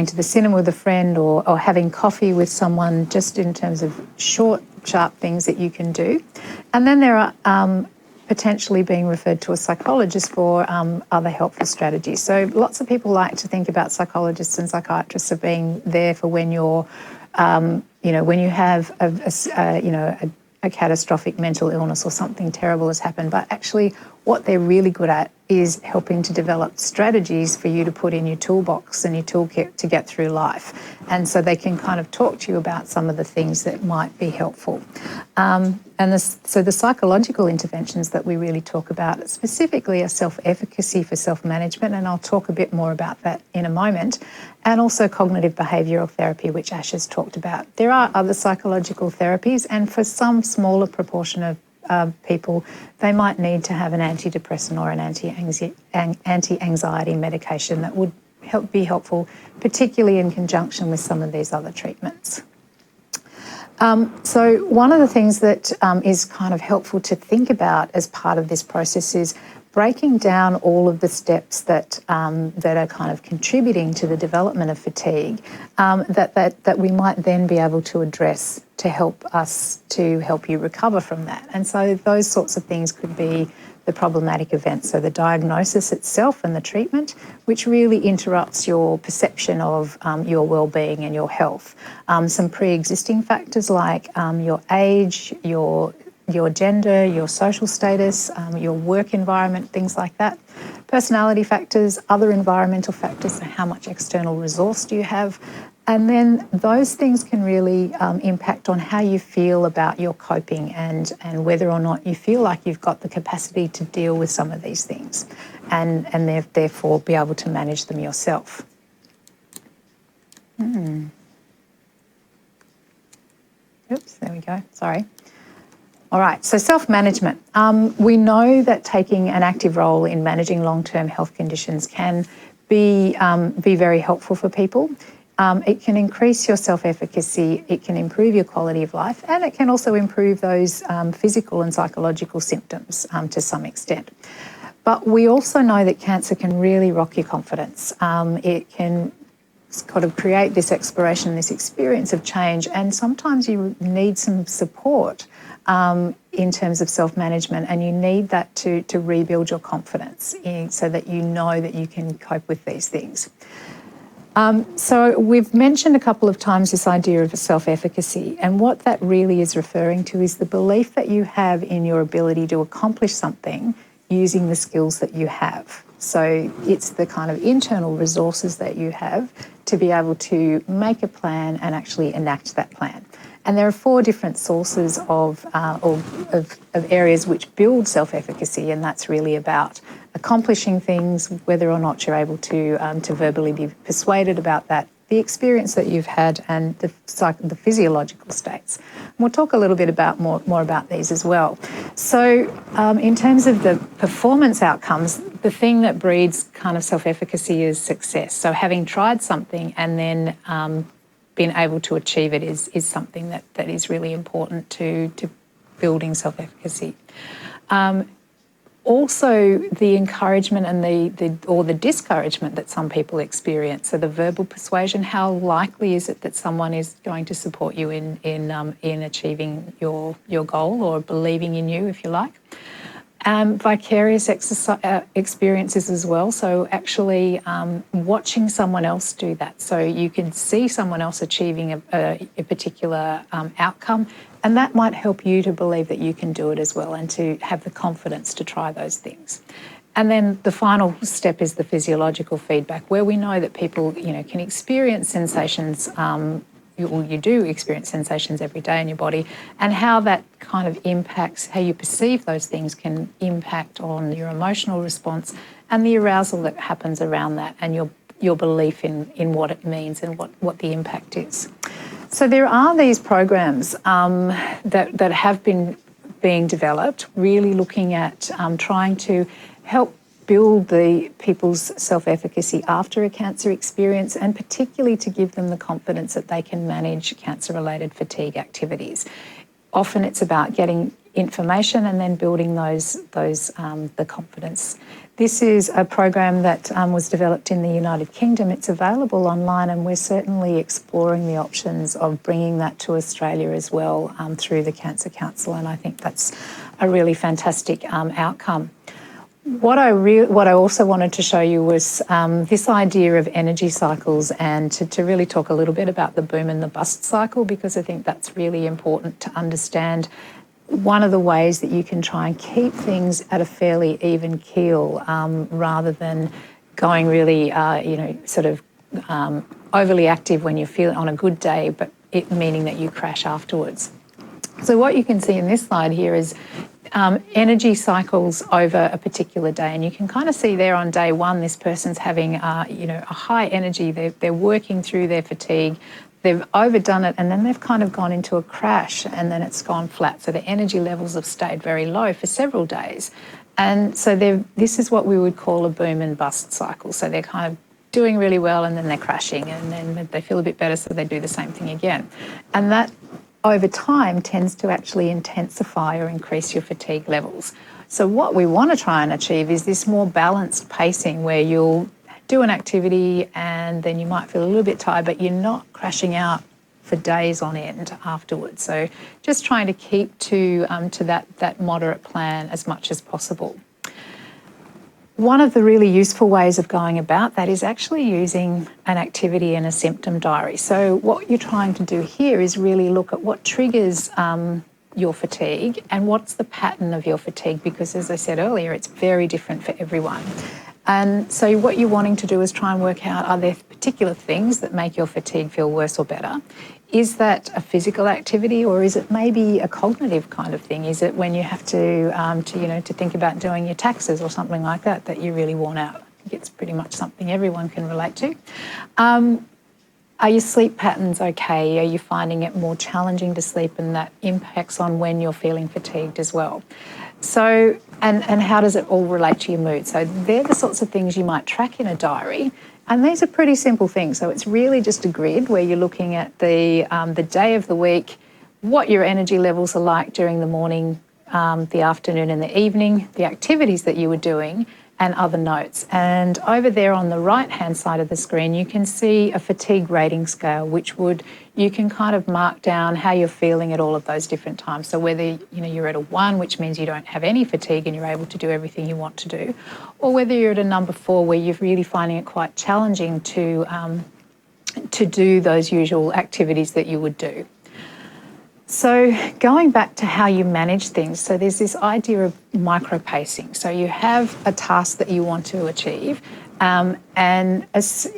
to the cinema with a friend or having coffee with someone, just in terms of short, sharp things that you can do. And then there are potentially being referred to a psychologist for other helpful strategies. So lots of people like to think about psychologists and psychiatrists as being there for when you're, when you have a catastrophic mental illness or something terrible has happened. But actually, what they're really good at is helping to develop strategies for you to put in your toolbox and your toolkit to get through life. And so they can kind of talk to you about some of the things that might be helpful. So the psychological interventions that we really talk about specifically are self-efficacy for self-management, and I'll talk a bit more about that in a moment, and also cognitive behavioural therapy, which Ash has talked about. There are other psychological therapies, and for some smaller proportion of people, they might need to have an antidepressant or an anti-anxiety medication that would be helpful, particularly in conjunction with some of these other treatments. So one of the things that is kind of helpful to think about as part of this process is breaking down all of the steps that are kind of contributing to the development of fatigue that we might then be able to address to help you recover from that. And so those sorts of things could be the problematic events, so the diagnosis itself and the treatment, which really interrupts your perception of your well-being and your health. Some pre-existing factors like your age, your gender, your social status, your work environment, things like that. Personality factors, other environmental factors, so how much external resource do you have? And then those things can really impact on how you feel about your coping and whether or not you feel like you've got the capacity to deal with some of these things and therefore be able to manage them yourself. Oops, there we go, sorry. All right, so self-management. We know that taking an active role in managing long-term health conditions can be very helpful for people. It can increase your self-efficacy, it can improve your quality of life, and it can also improve those physical and psychological symptoms to some extent. But we also know that cancer can really rock your confidence. It can kind of create this exploration, this experience of change, and sometimes you need some support in terms of self-management, and you need that to rebuild your confidence so that you know that you can cope with these things. So we've mentioned a couple of times this idea of self-efficacy, and what that really is referring to is the belief that you have in your ability to accomplish something using the skills that you have. So it's the kind of internal resources that you have to be able to make a plan and actually enact that plan. And there are 4 different sources of areas which build self-efficacy, and that's really about accomplishing things, whether or not you're able to verbally be persuaded about that, the experience that you've had, and the physiological states. And we'll talk a little bit more about these as well. So in terms of the performance outcomes, the thing that breeds kind of self-efficacy is success. So having tried something and then being able to achieve it is something that is really important to building self-efficacy. Also, the encouragement and the discouragement that some people experience. So the verbal persuasion, how likely is it that someone is going to support you in achieving your goal, or believing in you, if you like? Vicarious experiences as well. So actually watching someone else do that. So you can see someone else achieving a particular outcome, and that might help you to believe that you can do it as well, and to have the confidence to try those things. And then the final step is the physiological feedback, where we know that people, can experience sensations. You do experience sensations every day in your body, and how that kind of impacts how you perceive those things can impact on your emotional response and the arousal that happens around that, and your belief in what it means and what the impact is. So there are these programs that have been being developed, really looking at trying to help build the people's self-efficacy after a cancer experience, and particularly to give them the confidence that they can manage cancer-related fatigue activities. Often it's about getting information and then building the confidence. This is a program that was developed in the United Kingdom. It's available online, and we're certainly exploring the options of bringing that to Australia as well through the Cancer Council, and I think that's a really fantastic outcome. What I also wanted to show you was this idea of energy cycles, and to really talk a little bit about the boom and the bust cycle, because I think that's really important to understand one of the ways that you can try and keep things at a fairly even keel rather than going really, sort of overly active when you feel it on a good day, but it meaning that you crash afterwards. So what you can see in this slide here is energy cycles over a particular day, and you can kind of see there on day one, this person's having, a high energy. They're working through their fatigue. They've overdone it, and then they've kind of gone into a crash, and then it's gone flat. So the energy levels have stayed very low for several days, and so this is what we would call a boom and bust cycle. So they're kind of doing really well, and then they're crashing, and then they feel a bit better, so they do the same thing again, and that over time tends to actually intensify or increase your fatigue levels. So what we want to try and achieve is this more balanced pacing where you'll do an activity and then you might feel a little bit tired, but you're not crashing out for days on end afterwards. So just trying to keep to that moderate plan as much as possible. One of the really useful ways of going about that is actually using an activity and a symptom diary. So what you're trying to do here is really look at what triggers your fatigue and what's the pattern of your fatigue, because as I said earlier, it's very different for everyone. And so what you're wanting to do is try and work out, are there particular things that make your fatigue feel worse or better? Is that a physical activity, or is it maybe a cognitive kind of thing? Is it when you have to think about doing your taxes or something like that that you're really worn out? I think it's pretty much something everyone can relate to. Are your sleep patterns okay? Are you finding it more challenging to sleep, and that impacts on when you're feeling fatigued as well? So, and how does it all relate to your mood? So they're the sorts of things you might track in a diary. And these are pretty simple things. So it's really just a grid where you're looking at the day of the week, what your energy levels are like during the morning, the afternoon and the evening, the activities that you were doing, and other notes. And over there on the right-hand side of the screen, you can see a fatigue rating scale, which you can kind of mark down how you're feeling at all of those different times. So whether you're at a 1, which means you don't have any fatigue and you're able to do everything you want to do, or whether you're at a number 4 where you're really finding it quite challenging to do those usual activities that you would do. So going back to how you manage things, so there's this idea of micro-pacing. So you have a task that you want to achieve, and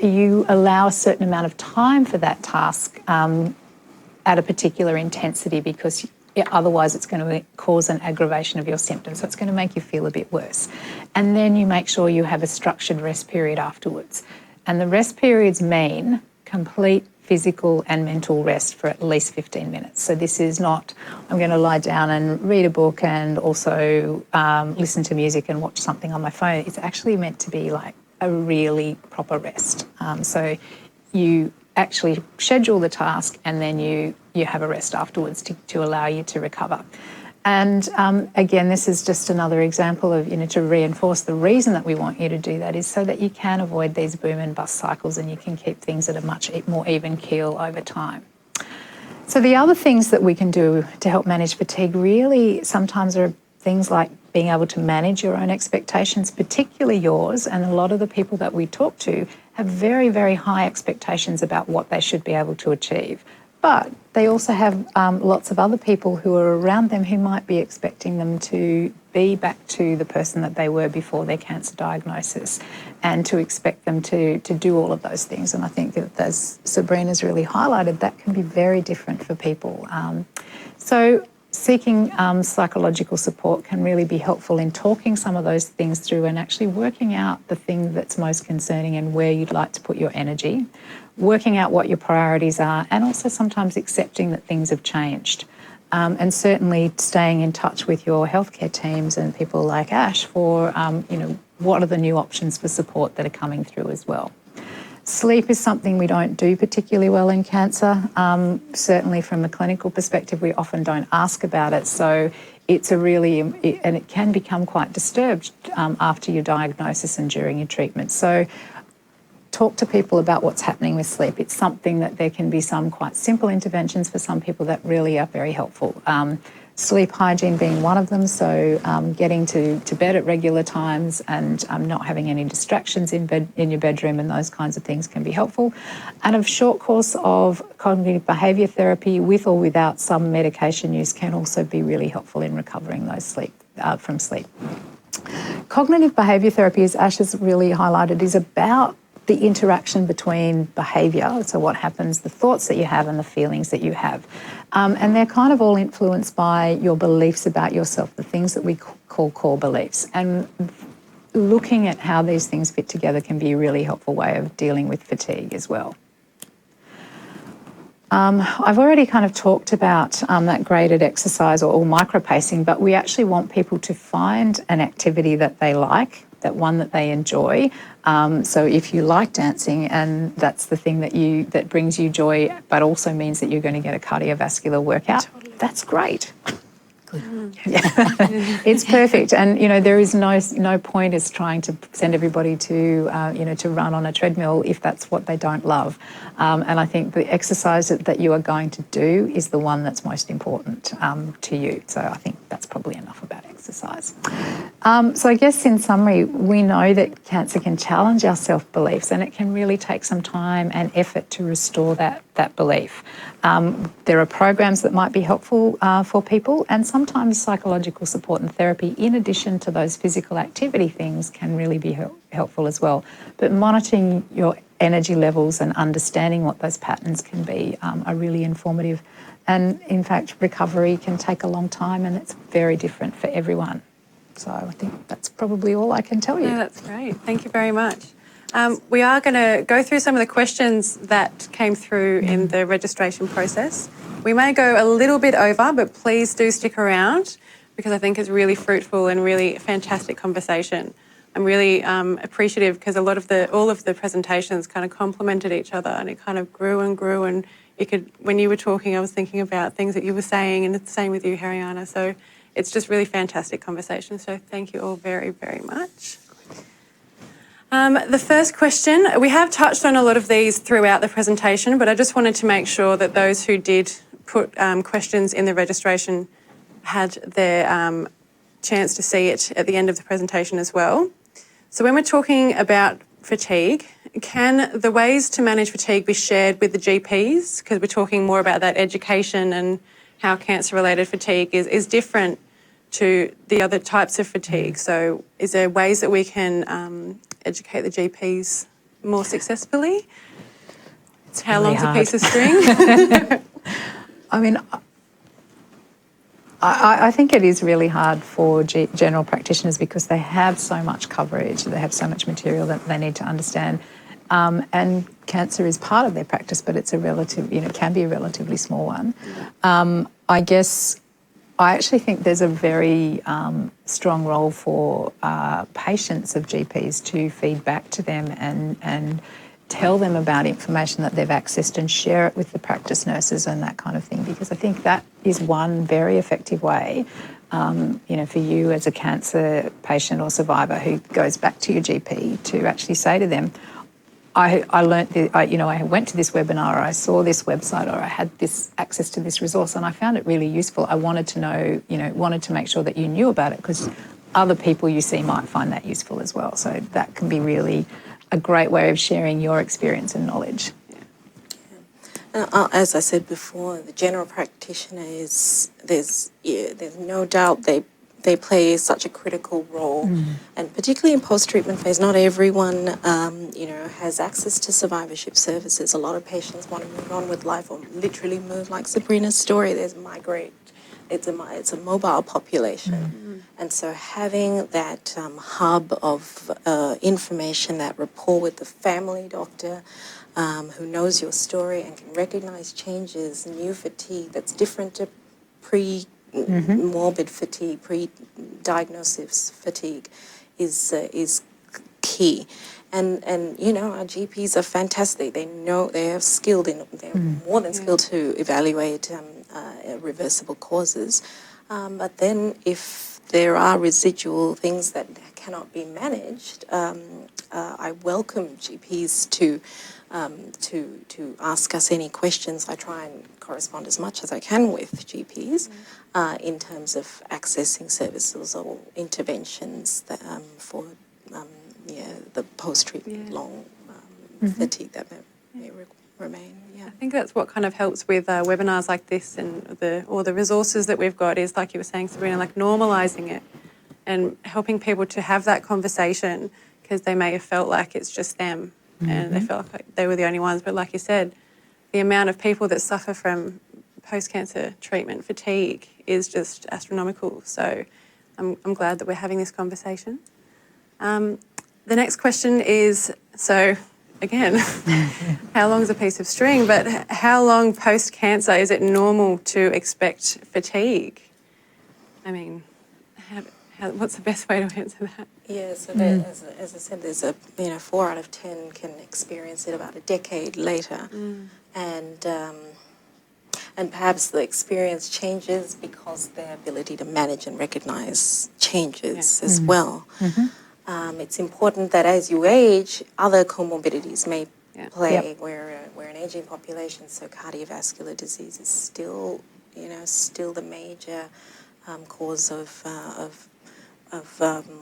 you allow a certain amount of time for that task at a particular intensity, because otherwise it's going to cause an aggravation of your symptoms. So it's going to make you feel a bit worse. And then you make sure you have a structured rest period afterwards. And the rest periods mean complete physical and mental rest for at least 15 minutes. So this is not, I'm going to lie down and read a book and also listen to music and watch something on my phone. It's actually meant to be like a really proper rest. So you actually schedule the task and then you have a rest afterwards to allow you to recover. And again, this is just another example of, to reinforce the reason that we want you to do that is so that you can avoid these boom and bust cycles and you can keep things at a much more even keel over time. So the other things that we can do to help manage fatigue really sometimes are things like being able to manage your own expectations, particularly yours, and a lot of the people that we talk to have very, very high expectations about what they should be able to achieve. But they also have lots of other people who are around them who might be expecting them to be back to the person that they were before their cancer diagnosis, and to expect them to do all of those things. And I think that, as Sabrina's really highlighted, that can be very different for people. So seeking psychological support can really be helpful in talking some of those things through and actually working out the thing that's most concerning and where you'd like to put your energy, working out what your priorities are, and also sometimes accepting that things have changed. And certainly staying in touch with your healthcare teams and people like Ash for, what are the new options for support that are coming through as well. Sleep is something we don't do particularly well in cancer. Certainly from a clinical perspective, we often don't ask about it. So it's and it can become quite disturbed after your diagnosis and during your treatment. So talk to people about what's happening with sleep. It's something that there can be some quite simple interventions for some people that really are very helpful. Sleep hygiene being one of them, so getting to bed at regular times and not having any distractions in your bedroom and those kinds of things can be helpful. And a short course of cognitive behaviour therapy with or without some medication use can also be really helpful in recovering those from sleep. Cognitive behaviour therapy, as Ash has really highlighted, is about the interaction between behaviour, so what happens, the thoughts that you have and the feelings that you have. And they're kind of all influenced by your beliefs about yourself, the things that we call core beliefs. And looking at how these things fit together can be a really helpful way of dealing with fatigue as well. I've already kind of talked about that graded exercise or micro-pacing, but we actually want people to find an activity that they like, that one that they enjoy. So if you like dancing and that's the thing that brings you joy, but also means that you're going to get a cardiovascular workout, that's great. Yeah. It's perfect, and there is no point is trying to send everybody to to run on a treadmill if that's what they don't love. And I think the exercise that you are going to do is the one that's most important to you. So I think that's probably enough about exercise. So I guess in summary, we know that cancer can challenge our self-beliefs, and it can really take some time and effort to restore that belief. There are programs that might be helpful for people, and sometimes psychological support and therapy, in addition to those physical activity things, can really be helpful as well. But monitoring your energy levels and understanding what those patterns can be are really informative. And in fact, recovery can take a long time, and it's very different for everyone. So I think that's probably all I can tell you. Yeah, that's great. Thank you very much. We are going to go through some of the questions that came through in the registration process. We may go a little bit over, but please do stick around because I think it's really fruitful and really fantastic conversation. I'm really appreciative because all of the presentations kind of complemented each other, and it kind of grew and grew. And when you were talking, I was thinking about things that you were saying, and it's the same with you, Haryana. So it's just really fantastic conversation. So thank you all very, very much. The first question, we have touched on a lot of these throughout the presentation, but I just wanted to make sure that those who did put questions in the registration had their chance to see it at the end of the presentation as well. So when we're talking about fatigue, can the ways to manage fatigue be shared with the GPs? Because we're talking more about that education and how cancer-related fatigue is different to the other types of fatigue. So is there ways that we can educate the GPs more successfully? How really long's hard. a piece of string? I mean, I think it is really hard for general practitioners because they have so much coverage, they have so much material that they need to understand. And cancer is part of their practice, but it's can be a relatively small one. I guess I actually think there's a very strong role for patients of GPs to feed back to them and tell them about information that they've accessed and share it with the practice nurses and that kind of thing, because I think that is one very effective way, for you as a cancer patient or survivor who goes back to your GP to actually say to them, I learnt I went to this webinar, or I saw this website, or I had this access to this resource, and I found it really useful. I wanted to know, wanted to make sure that you knew about it because other people you see might find that useful as well. So that can be really a great way of sharing your experience and knowledge. As I said before, the general practitioner there's no doubt they play such a critical role, and particularly in post-treatment phase, not everyone, has access to survivorship services. A lot of patients want to move on with life, or literally move, like Sabrina's story. There's migrate. It's a mobile population, and so having that hub of information, that rapport with the family doctor, who knows your story and can recognise changes, new fatigue that's different to morbid fatigue, pre-diagnosis fatigue, is key. And our GPs are fantastic. They know they're more than skilled to evaluate reversible causes. But then if there are residual things that cannot be managed, I welcome GPs to to ask us any questions. I try and correspond as much as I can with GPs in terms of accessing services or interventions that, for the post-treatment long fatigue that may remain. Yeah. I think that's what kind of helps with webinars like this and the resources that we've got is, like you were saying, Sabrina, like normalising it and helping people to have that conversation, because they may have felt like it's just them and they felt like they were the only ones. But like you said, the amount of people that suffer from post-cancer treatment fatigue is just astronomical. So I'm glad that we're having this conversation. The next question is, so again, how long is a piece of string? But how long post-cancer is it normal to expect fatigue? I mean, what's the best way to answer that? Yeah, so as I said, there's 4 out of 10 can experience it about a decade later, and perhaps the experience changes because their ability to manage and recognise changes as well. It's important that as you age, other comorbidities may play. We're an aging population, so cardiovascular disease is still the major cause of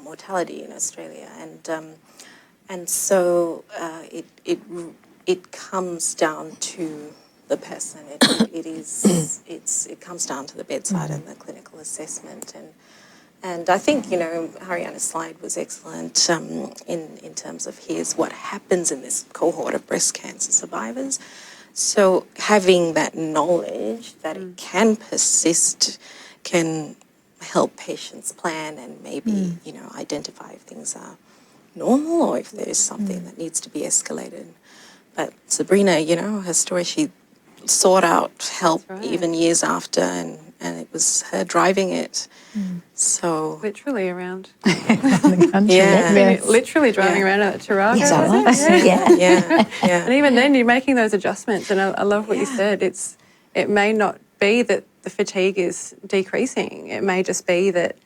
mortality in Australia, and so it comes down to the person. It comes down to the bedside and the clinical assessment, and I think Hariana's slide was excellent in terms of here's what happens in this cohort of breast cancer survivors. So having that knowledge that it can persist can help patients plan and maybe identify if things are normal or if there's something that needs to be escalated. But Sabrina, her story, she sought out help even years after, and it was her driving it. So Literally around. The country. Yeah. Literally driving around at Taraga. Yes, I was. yeah. And even then, you're making those adjustments. And I love what you said. It may not be that the fatigue is decreasing. It may just be that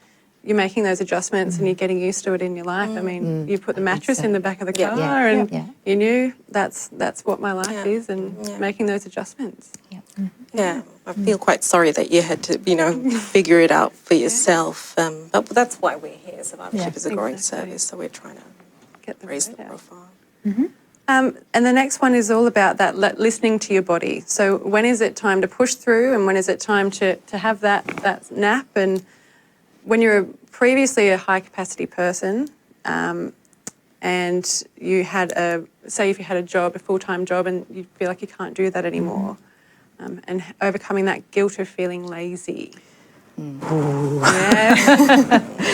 you're making those adjustments and you're getting used to it in your life. I mean, you put the mattress in the back of the car and you knew that's what my life is, and making those adjustments. Yeah, I feel quite sorry that you had to, figure it out for yourself. But that's why we're here. Survivorship is a growing service, so we're trying to raise the profile. And the next one is all about that listening to your body. So when is it time to push through, and when is it time to have that nap? And when you're previously a high capacity person, and you had if you had a full-time job, and you feel like you can't do that anymore, and overcoming that guilt of feeling lazy. Yeah.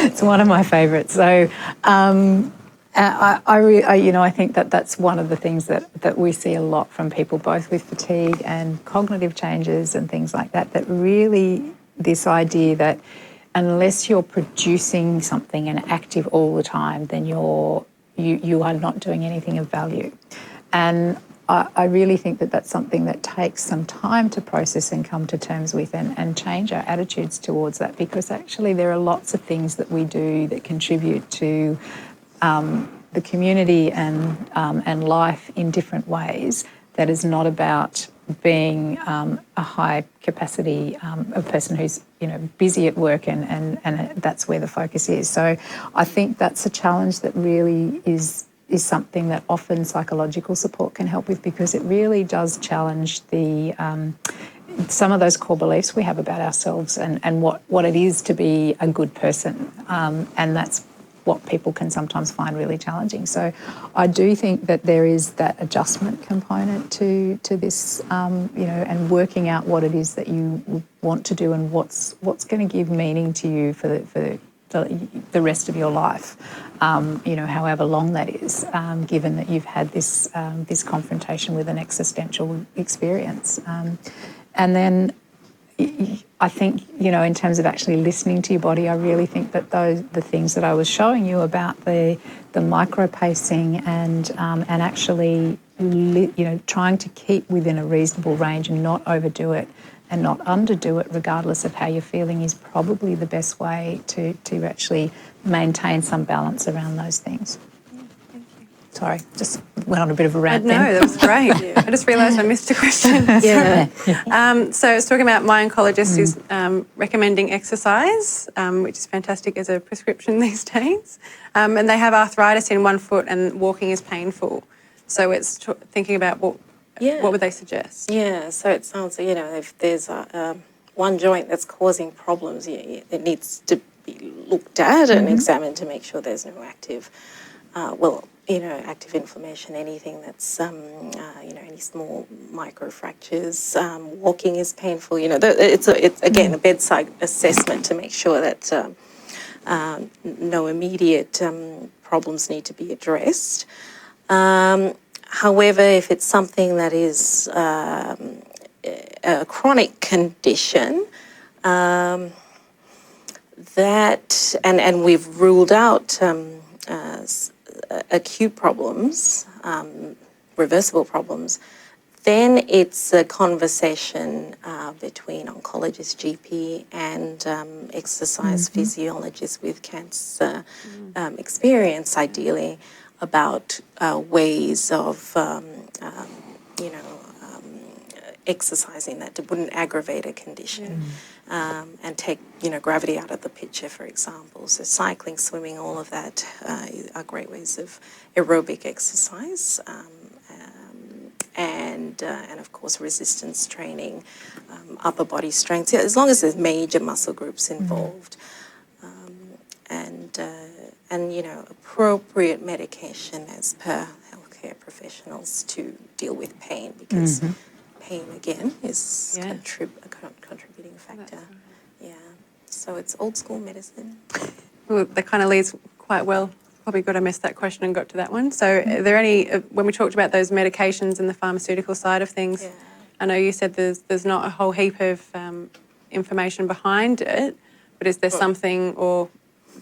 It's one of my favourites. So I think that's one of the things that we see a lot from people, both with fatigue and cognitive changes and things like that, that really this idea that unless you're producing something and active all the time, then you are not doing anything of value. And I really think that's something that takes some time to process and come to terms with and change our attitudes towards that, because actually there are lots of things that we do that contribute to the community and life in different ways, that is not about being a high capacity a person who's busy at work and that's where the focus is. So I think that's a challenge that really is something that often psychological support can help with, because it really does challenge the some of those core beliefs we have about ourselves and what it is to be a good person, and that's what people can sometimes find really challenging. So I do think that there is that adjustment component to this, and working out what it is that you want to do and what's going to give meaning to you for the rest of your life, however long that is, given that you've had this confrontation with an existential experience. And then I think, in terms of actually listening to your body, I really think that the things that I was showing you about the micro pacing and actually, trying to keep within a reasonable range and not overdo it and not underdo it, regardless of how you're feeling, is probably the best way to actually maintain some balance around those things. Yeah, thank you. Sorry, just went on a bit of a rant No, then. that was great. I just realised I missed a question. So I was talking about my oncologist is recommending exercise, which is fantastic as a prescription these days. And they have arthritis in one foot and walking is painful. So it's thinking about what would they suggest? Yeah, so it sounds, if there's one joint that's causing problems, it needs to be looked at and examined to make sure there's no active, active inflammation, anything that's, any small microfractures, walking is painful. It's again a bedside assessment to make sure that no immediate problems need to be addressed. However, if it's something that is a chronic condition, that and we've ruled out acute problems, reversible problems, then it's a conversation between oncologist, GP, and exercise physiologist with cancer experience, ideally, about ways of, exercising that wouldn't aggravate a condition and take, gravity out of the picture, for example. So cycling, swimming, all of that are great ways of aerobic exercise. And of course resistance training, upper body strength, as long as there's major muscle groups involved, and appropriate medication as per healthcare professionals to deal with pain, because pain again is a contributing factor. Yeah, so it's old school medicine. Well, that kind of leads quite well. Probably got to miss that question and got to that one. So are there any, when we talked about those medications and the pharmaceutical side of things, I know you said there's not a whole heap of information behind it, but is there something or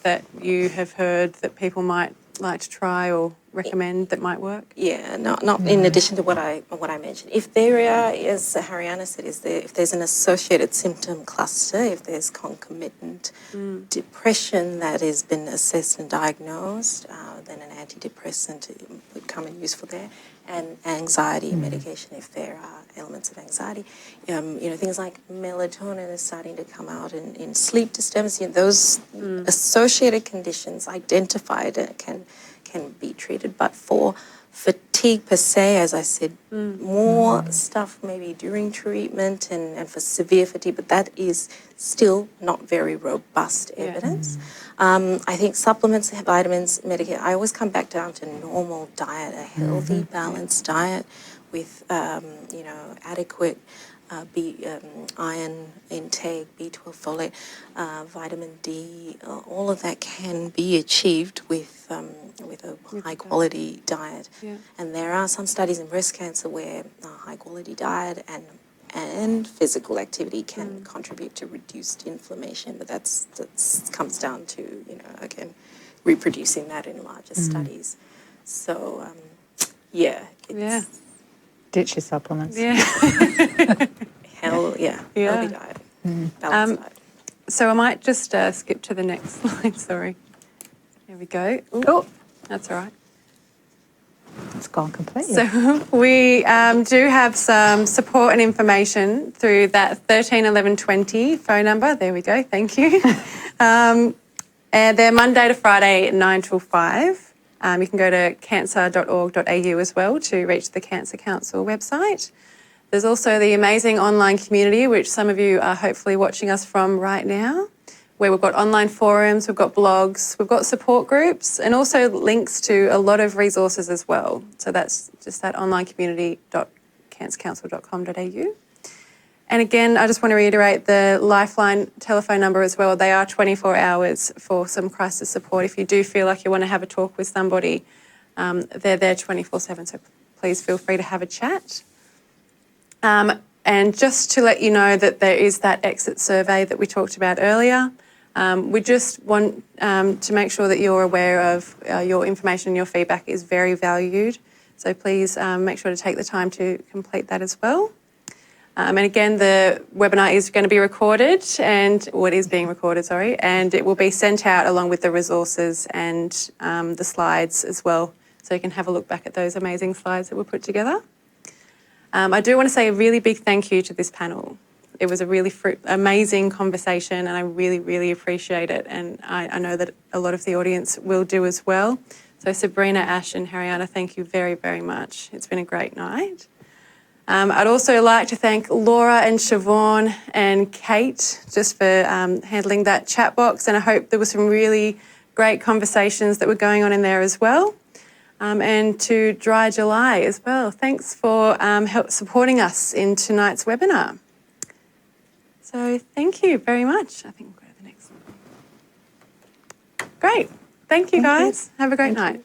that you have heard that people might like to try or recommend that might work? Yeah, not in addition to what I mentioned. If there as Haryana said, if there's an associated symptom cluster, if there's concomitant depression that has been assessed and diagnosed, then an antidepressant would come in useful there, and anxiety medication if there are elements of anxiety. Things like melatonin is starting to come out in sleep disturbance. Those associated conditions identified can be treated, but for fatigue per se, as I said, more stuff maybe during treatment and for severe fatigue, but that is still not very robust evidence. I think supplements, vitamins, medication, I always come back down to normal diet, a healthy, balanced diet with, adequate iron intake, B12, folate, vitamin D, all of that can be achieved with a high-quality diet. And there are some studies in breast cancer where a high-quality diet and physical activity can contribute to reduced inflammation, but that comes down to, again, reproducing that in larger studies. So, Ditch your supplements. Healthy diet, balanced diet. So I might just skip to the next slide, sorry. There we go. Oh, that's all right. It's gone completely. So we do have some support and information through that 131120 phone number. There we go, thank you. And they're Monday to Friday, 9 till 5. You can go to cancer.org.au as well to reach the Cancer Council website. There's also the amazing online community, which some of you are hopefully watching us from right now, where we've got online forums, we've got blogs, we've got support groups, and also links to a lot of resources as well. So that's just that online community.cancercouncil.com.au. And again, I just want to reiterate the Lifeline telephone number as well. They are 24 hours for some crisis support. If you do feel like you want to have a talk with somebody, they're there 24/7, so please feel free to have a chat. And just to let you know that there is that exit survey that we talked about earlier. We just want to make sure that you're aware of your information and your feedback is very valued. So please make sure to take the time to complete that as well. And again, the webinar is going to be recorded and it will be sent out along with the resources and the slides as well so you can have a look back at those amazing slides that were put together. I do want to say a really big thank you to this panel. It was a really amazing conversation, and I really, really appreciate it. And I know that a lot of the audience will do as well. So Sabrina, Ash and Haryana, thank you very, very much. It's been a great night. I'd also like to thank Laura and Siobhan and Kate just for handling that chat box, and I hope there were some really great conversations that were going on in there as well. And to Dry July as well. Thanks for supporting us in tonight's webinar. So thank you very much. I think we'll go to the next one. Great. Thank you, guys. Have a great night.